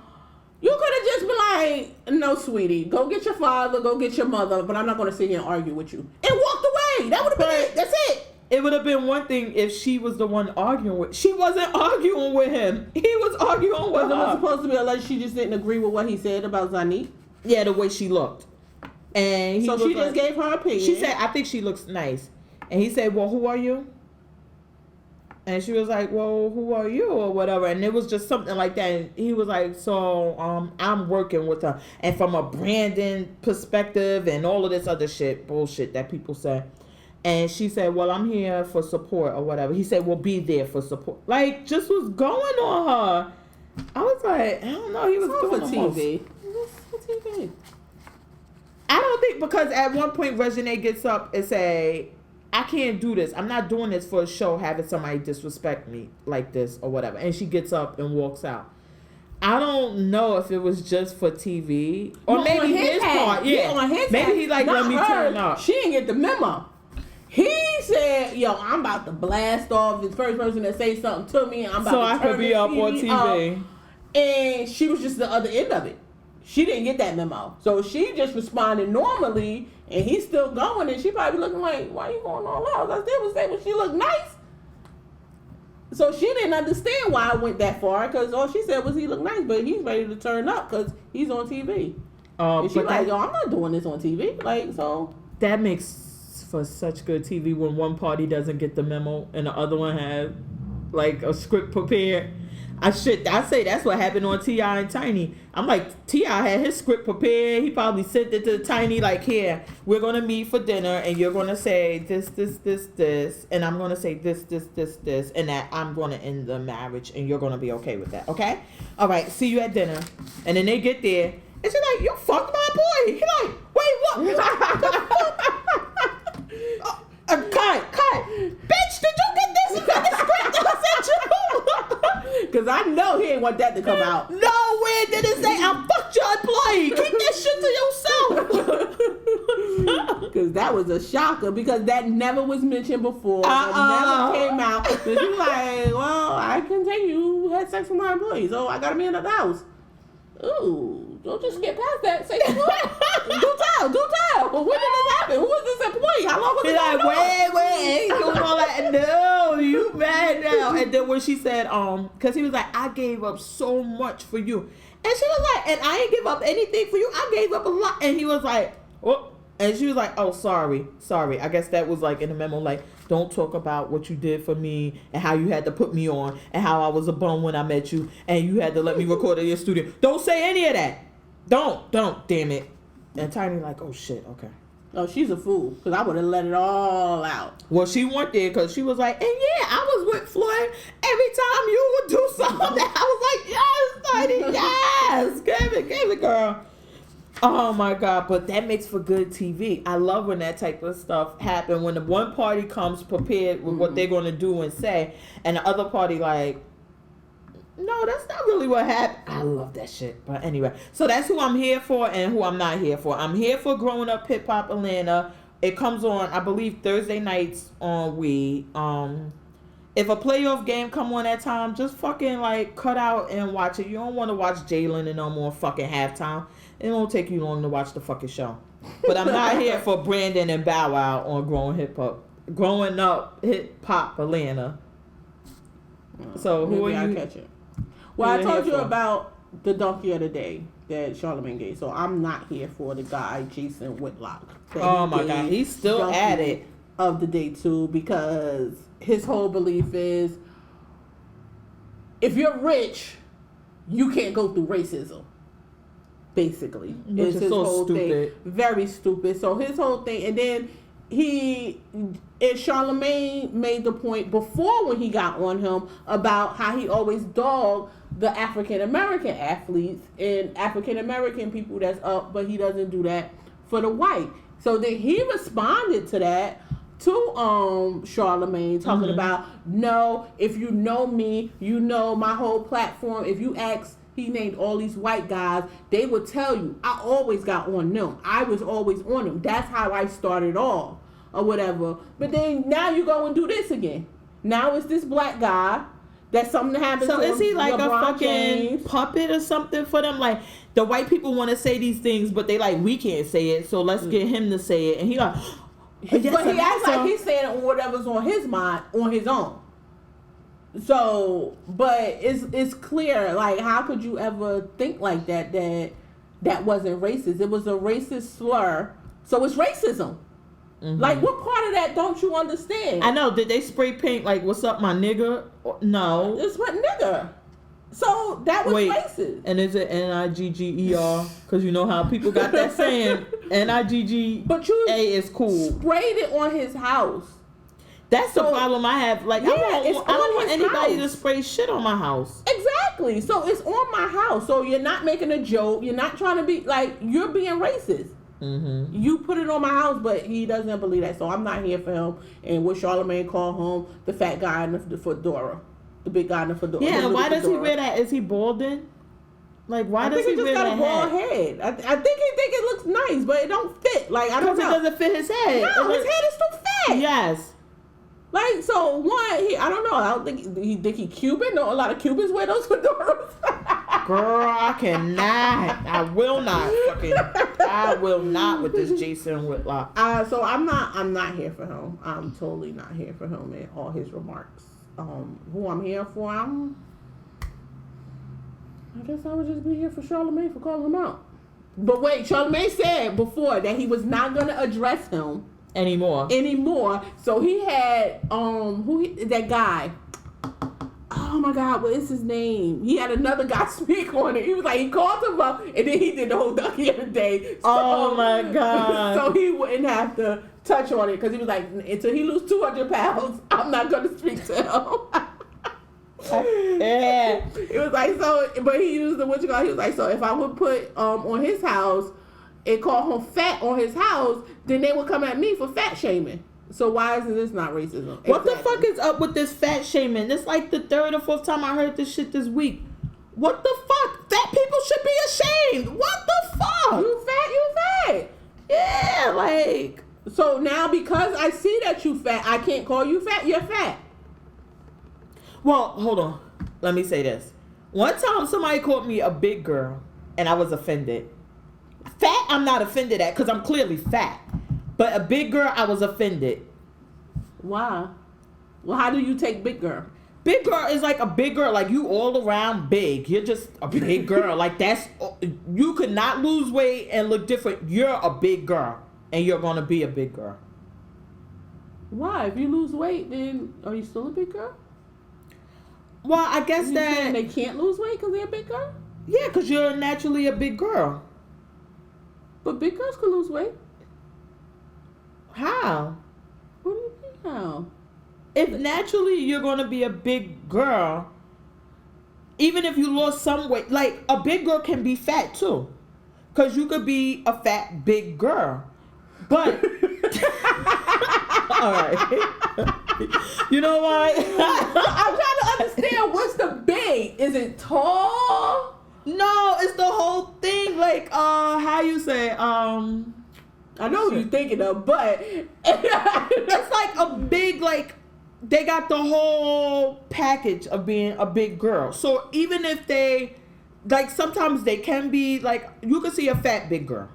You could have just been like, no, sweetie, go get your father, go get your mother, but I'm not going to sit here and argue with you. And walked away. That would have been it. That's it. It would have been one thing if she was the one arguing with. She wasn't arguing with him. He was arguing with her. Was it supposed to be unless she just didn't agree with what he said about Zanique? Yeah, the way she looked. And so she just gave her opinion. She said, I think she looks nice. And he said, well, who are you? And she was like, well, who are you, or whatever. And it was just something like that. And he was like, so I'm working with her. And from a branding perspective and all of this other bullshit that people say. And she said, well, I'm here for support or whatever. He said, well, be there for support. Like, just was going on her. I was like, I don't know. He was doing for TV. It's for TV. I don't think, because at one point Regine gets up and say, I can't do this. I'm not doing this for a show, having somebody disrespect me like this or whatever. And she gets up and walks out. I don't know if it was just for TV or no, maybe his part. Yeah, on his maybe head. he like, let me turn up. She didn't get the memo. He said, yo, I'm about to blast off the first person that say something to me. I'm about so to I could be up on TV. Up. And she was just the other end of it. She didn't get that memo. So she just responded normally, and he's still going, and she probably looking like, why you going all out? I still was saying, well, she looked nice. So she didn't understand why I went that far, because all she said was he looked nice, but he's ready to turn up because he's on TV. And she like, yo, I'm not doing this on TV. Like, so. That makes for such good TV when one party doesn't get the memo and the other one has. like a script prepared. I say that's what happened on T.I. and Tiny. I'm like, T.I. had his script prepared. He probably sent it to Tiny like, here, we're gonna meet for dinner, and you're gonna say this, and I'm gonna say this, and that I'm gonna end the marriage, and you're gonna be okay with that, okay? All right, see you at dinner. And then they get there, and she's like, you fucked my boy. He like, wait, what? Cut. Bitch, did you get this? Is that the script that I sent you? Because I know he ain't want that to come out. Nowhere did it say, I fucked your employee. Keep that shit to yourself. Because that was a shocker, because that never was mentioned before. That never came out. So she's like, well, I can tell you had sex with my employee, so I got to be in the house. Ooh, don't just get past that. Say, do tell. Well, when did this happen? Who was this employee? How long was it? He's like, wait, ain't doing all that. No, you mad now. And then when she said, because he was like, I gave up so much for you. And she was like, and I ain't give up anything for you. I gave up a lot. And he was like, oh. And she was like, oh, sorry. I guess that was like in the memo, like, don't talk about what you did for me and how you had to put me on and how I was a bum when I met you and you had to let me record in your studio. Don't say any of that. Don't, damn it. And Tiny like, oh, shit, okay. Oh, she's a fool, because I would have let it all out. Well, she went there because she was like, and yeah, I was with Floyd every time you would do something. I was like, yes, Tiny, yes. Give it, girl. Oh my God, but that makes for good TV. I love when that type of stuff happens, when the one party comes prepared with what they're going to do and say, and the other party like, no, that's not really what happened. I love that shit. But anyway, so that's who I'm here for and who I'm not here for. I'm here for Growing Up Hip Hop Atlanta. It comes on, I believe, Thursday nights on We. If a playoff game come on that time, just fucking like cut out and watch it. You don't want to watch Jalen and no more fucking halftime. It won't take you long to watch the fucking show. But I'm not here for Brandon and Bow Wow on Growing Up Hip Hop Atlanta. So who are you? Catch it. Well, I told you about the donkey of the day that Charlamagne gave. So I'm not here for the guy Jason Whitlock. Oh my God, he's still at it. Of the day too, because his whole belief is, if you're rich, you can't go through racism. Basically, which is so stupid. Very stupid. So his whole thing, and then Charlamagne made the point before when he got on him about how he always dogged the African American athletes and African American people that's up, but he doesn't do that for the white. So then he responded to that to Charlamagne, talking about, no, if you know me, you know my whole platform. If you ask, he named all these white guys, they would tell you, I always got on them. I was always on them. That's how I started off, or whatever. But then now you go and do this again. Now it's this black guy that something happened to him. So is he like LeBron a fucking James puppet or something for them? Like, the white people want to say these things, but they like, we can't say it, so let's get him to say it. And he like, yes, but he acts like he's saying it on whatever's on his mind, on his own. So, but it's clear, like, how could you ever think like that wasn't racist? It was a racist slur, so it's racism. Like, what part of that don't you understand? I know. Did they spray paint like, what's up, my nigga? No. It's what nigga. So that was racist. And is it Nigger? Because you know how people got that saying, Nigga. But you is cool. Sprayed it on his house. That's the problem I have. Like, yeah, I don't want anybody to spray shit on my house. Exactly. So it's on my house. So you're not making a joke. You're not trying to be like, you're being racist. You put it on my house, but he doesn't believe that. So I'm not here for him. And what Charlamagne called him, the fat guy in the fedora. The big guy in the fedora. Yeah, and why does he wear that? Is he balding? Like, why does he wear that hat? I think he just got a bald head. I think he think it looks nice, but it don't fit. Like, I don't know. Because it doesn't fit his head. No, his head is too fat. Yes. Like, so one, I don't know. I don't think he Cuban. No, a lot of Cubans wear those fedoras. Girl, I cannot. I will not. I will not with this Jason Whitlock. So I'm not here for him. I'm totally not here for him and all his remarks. Who I'm here for, I guess I would just be here for Charlamagne for calling him out. But wait, Charlamagne said before that he was not going to address him anymore. So he had that guy. oh my God, what is his name? He had another guy speak on it. He was like, he called him up, and then he did the whole ducky of the day. So, Oh my God. So he wouldn't have to touch on it, because he was like, until he lose 200 pounds, I'm not going to speak to him. Yeah. It was like, so, but he used the, what you call, he was like, so if I would put on his house and call him fat on his house, then they would come at me for fat shaming. So why isn't this not racism? What the fuck is up with this fat shaming? It's like the 3rd or 4th time I heard this shit this week. What the fuck? Fat people should be ashamed. What the fuck? You fat. Yeah, like. So now because I see that you fat, I can't call you fat. You're fat. Well, hold on. Let me say this. One time somebody called me a big girl and I was offended. Fat, I'm not offended at because I'm clearly fat. But a big girl, I was offended. Why? Well, how do you take big girl? Big girl is like a big girl, like you all around big. You're just a big girl. Like that's, you could not lose weight and look different. You're a big girl and you're going to be a big girl. Why? If you lose weight, then are you still a big girl? Well, I guess you that. saying they can't lose weight because they're a big girl? Yeah, because you're naturally a big girl. But big girls can lose weight. How? What do you mean how? If naturally you're going to be a big girl, even if you lost some weight, like a big girl can be fat too. Because you could be a fat big girl. But, all right. You know what? I'm trying to understand what's the big. Is it tall? No, it's the whole thing. Like, how you say, I know what you're thinking of, but it's like a big, like, they got the whole package of being a big girl. So even if they, like, sometimes they can be, like, you can see a fat big girl.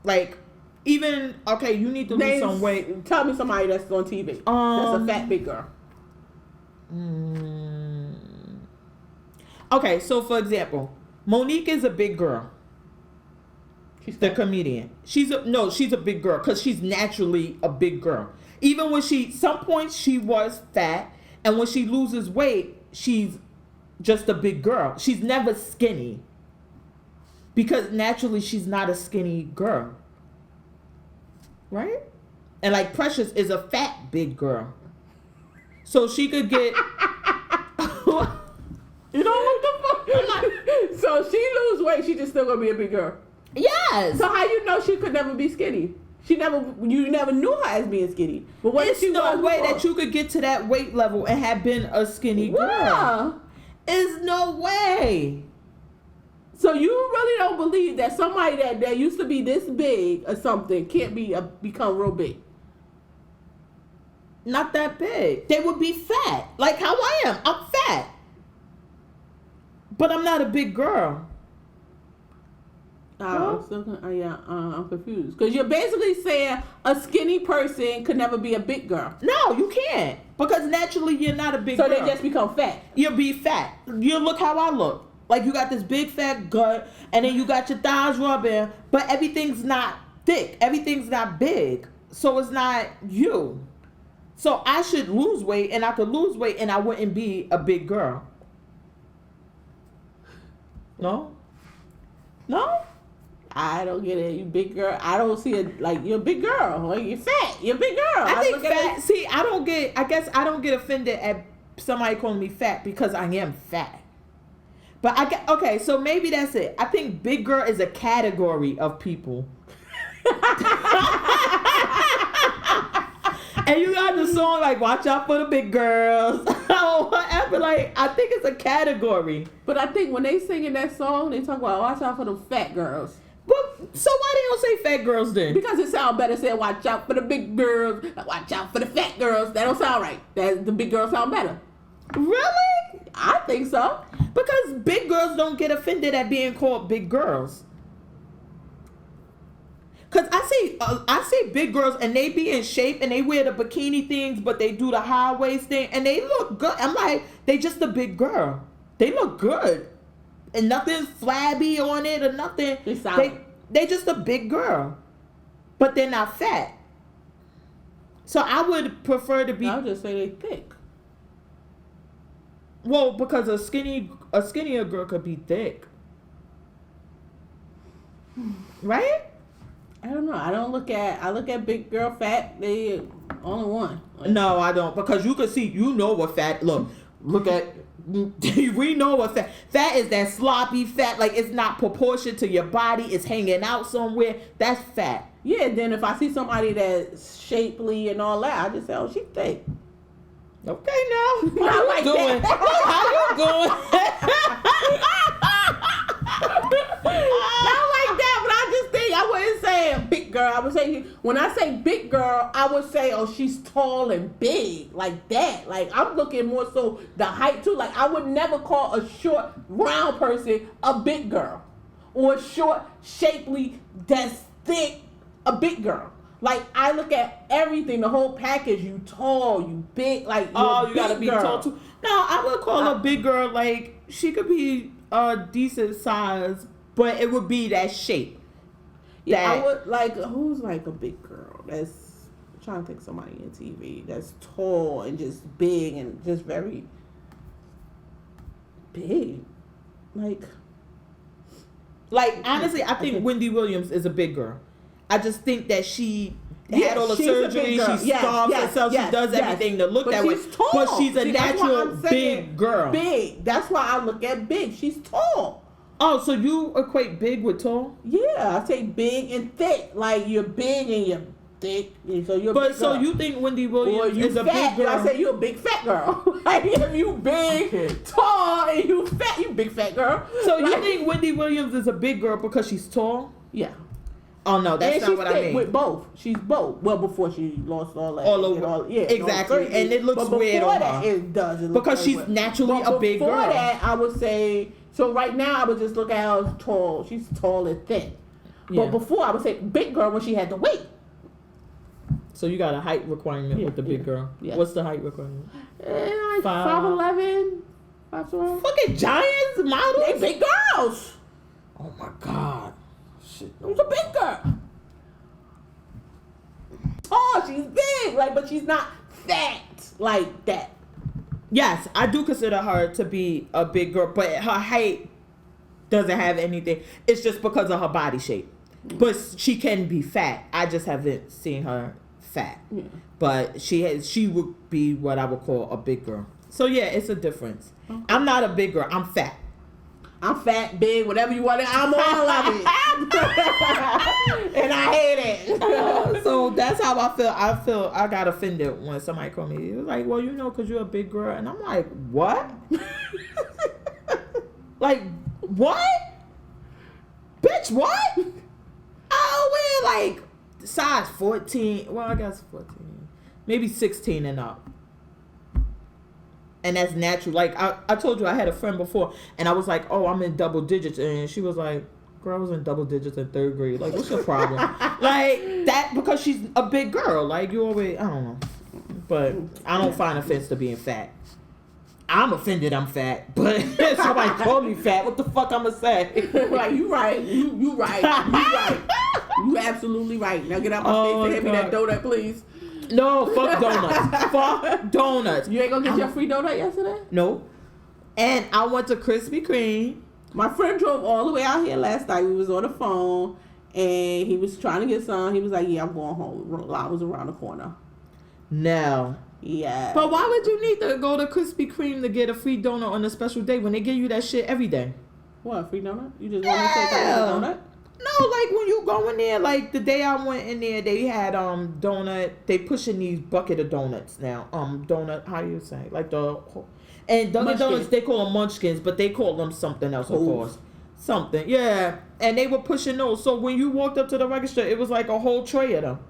Like, even, okay, you need to lose some weight. Tell me somebody that's on TV. That's a fat big girl. Okay, so for example, Monique is a big girl. She's the comedian. She's a big girl because she's naturally a big girl. Even when some points she was fat, and when she loses weight, she's just a big girl. She's never skinny because naturally she's not a skinny girl, right? And like Precious is a fat big girl, so she could get. You know what the fuck? So she lose weight, she just still gonna be a big girl. Yes. So how you know she could never be skinny? You never knew her as being skinny. But what it's she no was way before? that you could get to that weight level and have been a skinny girl. Yeah. Is no way. So you really don't believe that somebody that used to be this big or something can't become real big? Not that big. They would be fat. Like how I am. I'm fat. But I'm not a big girl. I'm confused. Because you're basically saying a skinny person could never be a big girl. No, you can't. Because naturally you're not a big girl. So they just become fat. You'll be fat. You look how I look. Like you got this big fat gut and then you got your thighs rubbing, but everything's not thick. Everything's not big. So it's not you. So I should lose weight and I could lose weight and I wouldn't be a big girl. No? No? I don't get it. You big girl. I don't see it like you're a big girl. Like you're fat. You're a big girl. I think fat. See, I guess I don't get offended at somebody calling me fat because I am fat. But okay, so maybe that's it. I think big girl is a category of people. And you got the song like "Watch Out for the Big Girls" or whatever. Like I think it's a category. But I think when they sing in that song, they talk about watch out for the fat girls. But so why they don't say fat girls then? Because it sounds better saying watch out for the big girls, watch out for the fat girls. That don't sound right. The big girls sound better. Really? I think so. Because big girls don't get offended at being called big girls. Cause I see big girls and they be in shape and they wear the bikini things, but they do the high waist thing and they look good. I'm like, they just a big girl. They look good, and nothing's flabby on it or nothing. They just a big girl, but they're not fat. So I would prefer to be. I'll just say they thick. Well, because a skinnier girl could be thick, right? I don't know. I look at big girl, fat. They only one. Like, No, I don't, because you could see. You know what fat. Look at. We know what fat is. That sloppy fat, like it's not proportioned to your body. It's hanging out somewhere. That's fat. Yeah. Then if I see somebody that's shapely and all that, I just say, oh, she thick. Okay, now Not how like you doing? How you doing? Not like that, but I just think I wouldn't say a big girl. I would say when I say big girl, I would say, oh, she's tall and big, like that. Like I'm looking more so the height too. Like I would never call a short, round person a big girl, or a short, shapely, that's thick, a big girl. Like I look at everything, the whole package. You tall, you big, like You gotta be tall too. No, I would call a big girl, like she could be a decent size, but it would be that shape. Yeah, I would like who's like a big girl that's I'm trying to think of somebody in TV that's tall and just big and just very big. Like honestly, I think Wendy Williams is a big girl. I just think that she had all the surgery. She starves herself. She does everything to look that way. Tall. But she's a natural big girl. Big. That's why I look at big. She's tall. Oh, so you equate big with tall? Yeah, I say big and thick. Like you're big and you're thick, and so you're. But big so girl. you think Wendy Williams you is a fat, big girl? I say you a big fat girl. Like if you big, tall, and you fat, you big fat girl. So like, you think Wendy Williams is a big girl because she's tall? Yeah. Oh no, that's not what I mean. With both, she's both. Well, before she lost all that, all over, exactly, and it looks weird on her. It does, because she's naturally a big girl. Before that, I would say. So right now, I would just look at her tall. She's tall and thin. Yeah. But before, I would say big girl when she had the weight. So you got a height requirement with the big girl. Yeah. What's the height requirement? Like 5'11", 5'12". Fucking giants models. They big girls. Oh my god. Shit. She's a big girl. Oh, she's big, but she's not fat like that. Yes, I do consider her to be a big girl, but her height doesn't have anything. It's just because of her body shape. But she can be fat. I just haven't seen her fat. Yeah. But she would be what I would call a big girl. So yeah, it's a difference. Okay. I'm not a big girl. I'm fat. I'm fat, big, whatever you want. I'm all of it. And I hate it. So that's how I feel. I got offended when somebody called me. It was like, well, because you're a big girl. And I'm like, what? Like, what? Bitch, what? Oh, we're like size 14. Well, I guess 14. Maybe 16 and up. And that's natural. Like, I told you I had a friend before, and I was like, oh, I'm in double digits. And she was like, girl, I was in double digits in 3rd grade. Like, what's your problem? Like, that, because she's a big girl. Like, you always, I don't know. But I don't find offense to being fat. I'm offended I'm fat. But if somebody called me fat, what the fuck I'm going to say? Like, you right. You right. You right. You absolutely right. Now get out my face and hand me that donut, please. No, fuck donuts. Fuck donuts. You ain't gonna get your free donut yesterday? No. And I went to Krispy Kreme. My friend drove all the way out here last night. We was on the phone, and he was trying to get some. He was like, yeah, I'm going home. I was around the corner. No. Yeah. But why would you need to go to Krispy Kreme to get a free donut on a special day when they give you that shit every day? What, free donut? You just want to take a donut? No, like when you go in there, like the day I went in there, they had donut. They pushing these bucket of donuts now. Donut. How do you say? Like and Dunkin' Donuts, they call them munchkins, but they call them something else, of course. Something, yeah. And they were pushing those. So when you walked up to the register, it was like a whole tray of them.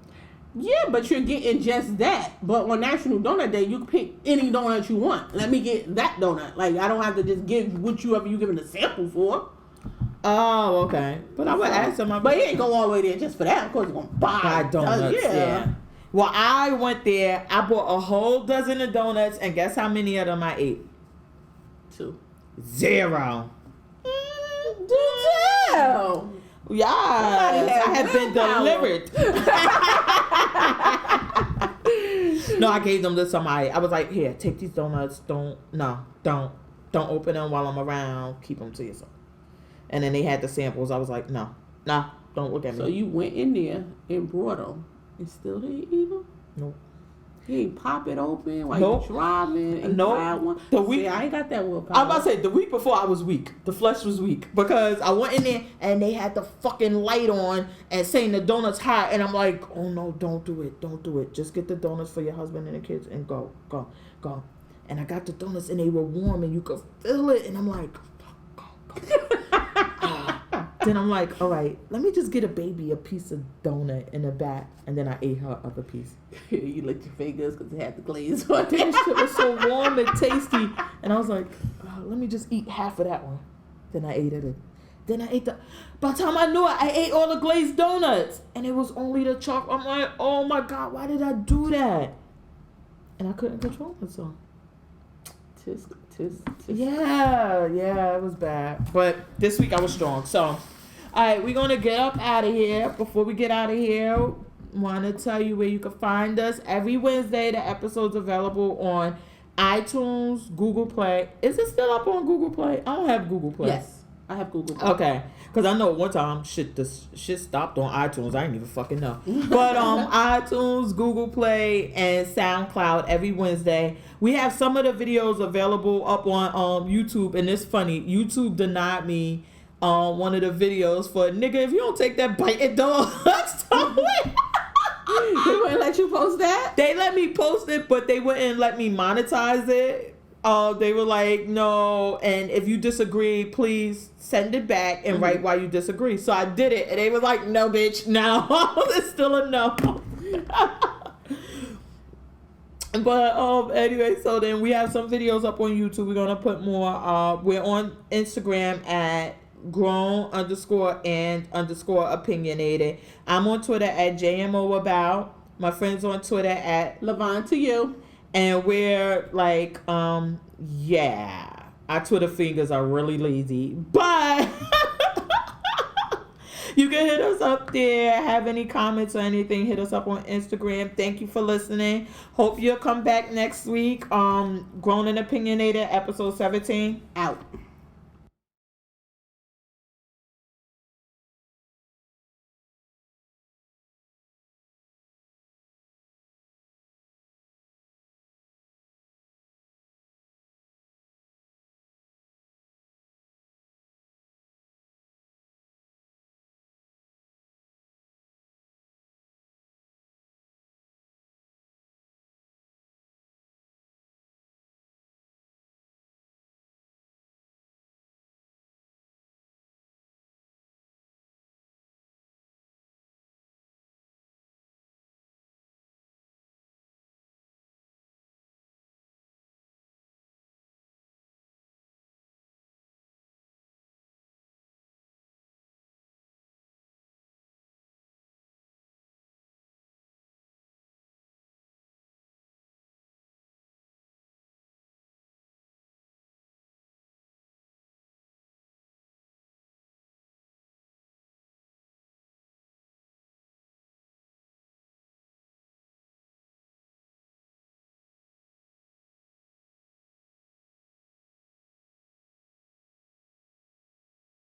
Yeah, but you're getting just that. But on National Donut Day, you can pick any donut you want. Let me get that donut. Like I don't have to just give whatever you giving a sample for. Oh, okay. But I would ask them. But he ain't go all the way there just for that. Of course, he's going to buy donuts. Yeah. Well, I went there. I bought a whole dozen of donuts. And guess how many of them I ate? 2. 0. Do tell. Yeah. I have been delivered. No, I gave them to somebody. I was like, here, take these donuts. Don't. Don't open them while I'm around. Keep them to yourself. And then they had the samples. I was like, no, don't look at me. So you went in there and brought them and still didn't eat them? Nope. You ain't pop it open while Nope. you driving and grab one? The week, See, I ain't got that willpower. I'm about to say, the week before I was weak. The flesh was weak. Because I went in there and they had the fucking light on and saying the donut's hot. And I'm like, oh no, don't do it. Don't do it. Just get the donuts for your husband and the kids and go. And I got the donuts and they were warm and you could feel it. And I'm like, go. Then I'm like, all right, let me just get a baby a piece of donut in the back. And then I ate her other piece. You licked your fingers because it had the glaze on it. That shit was so warm and tasty. And I was like, oh, let me just eat half of that one. Then I ate it. Then I ate by the time I knew it, I ate all the glazed donuts. And it was only the chocolate. I'm like, oh my God, why did I do that? And I couldn't control myself. Tisk. Yeah, it was bad. But this week I was strong. So, all right, we're going to get up out of here. Before we get out of here, want to tell you where you can find us. Every Wednesday, the episode's available on iTunes, Google Play. Is it still up on Google Play? I don't have Google Play. Yes, I have Google Play. Okay. Because I know one time shit stopped on iTunes. I didn't even fucking know. But iTunes, Google Play, and SoundCloud every Wednesday. We have some of the videos available up on YouTube. And it's funny. YouTube denied me one of the videos for, nigga, if you don't take that biting dog, stop it. They wouldn't let you post that? They let me post it, but they wouldn't let me monetize it. They were like, no, and if you disagree, please send it back and write why you disagree. So I did it, and they were like, no, bitch, no. It's still a no. But anyway, so then we have some videos up on YouTube. We're going to put more. We're on Instagram at grown_and_opinionated. I'm on Twitter at JMOAbout. My friend's on Twitter at Levon to you. And we're like, yeah, our Twitter fingers are really lazy. But you can hit us up there. Have any comments or anything, hit us up on Instagram. Thank you for listening. Hope you'll come back next week. Grown and Opinionated, episode 17. Out.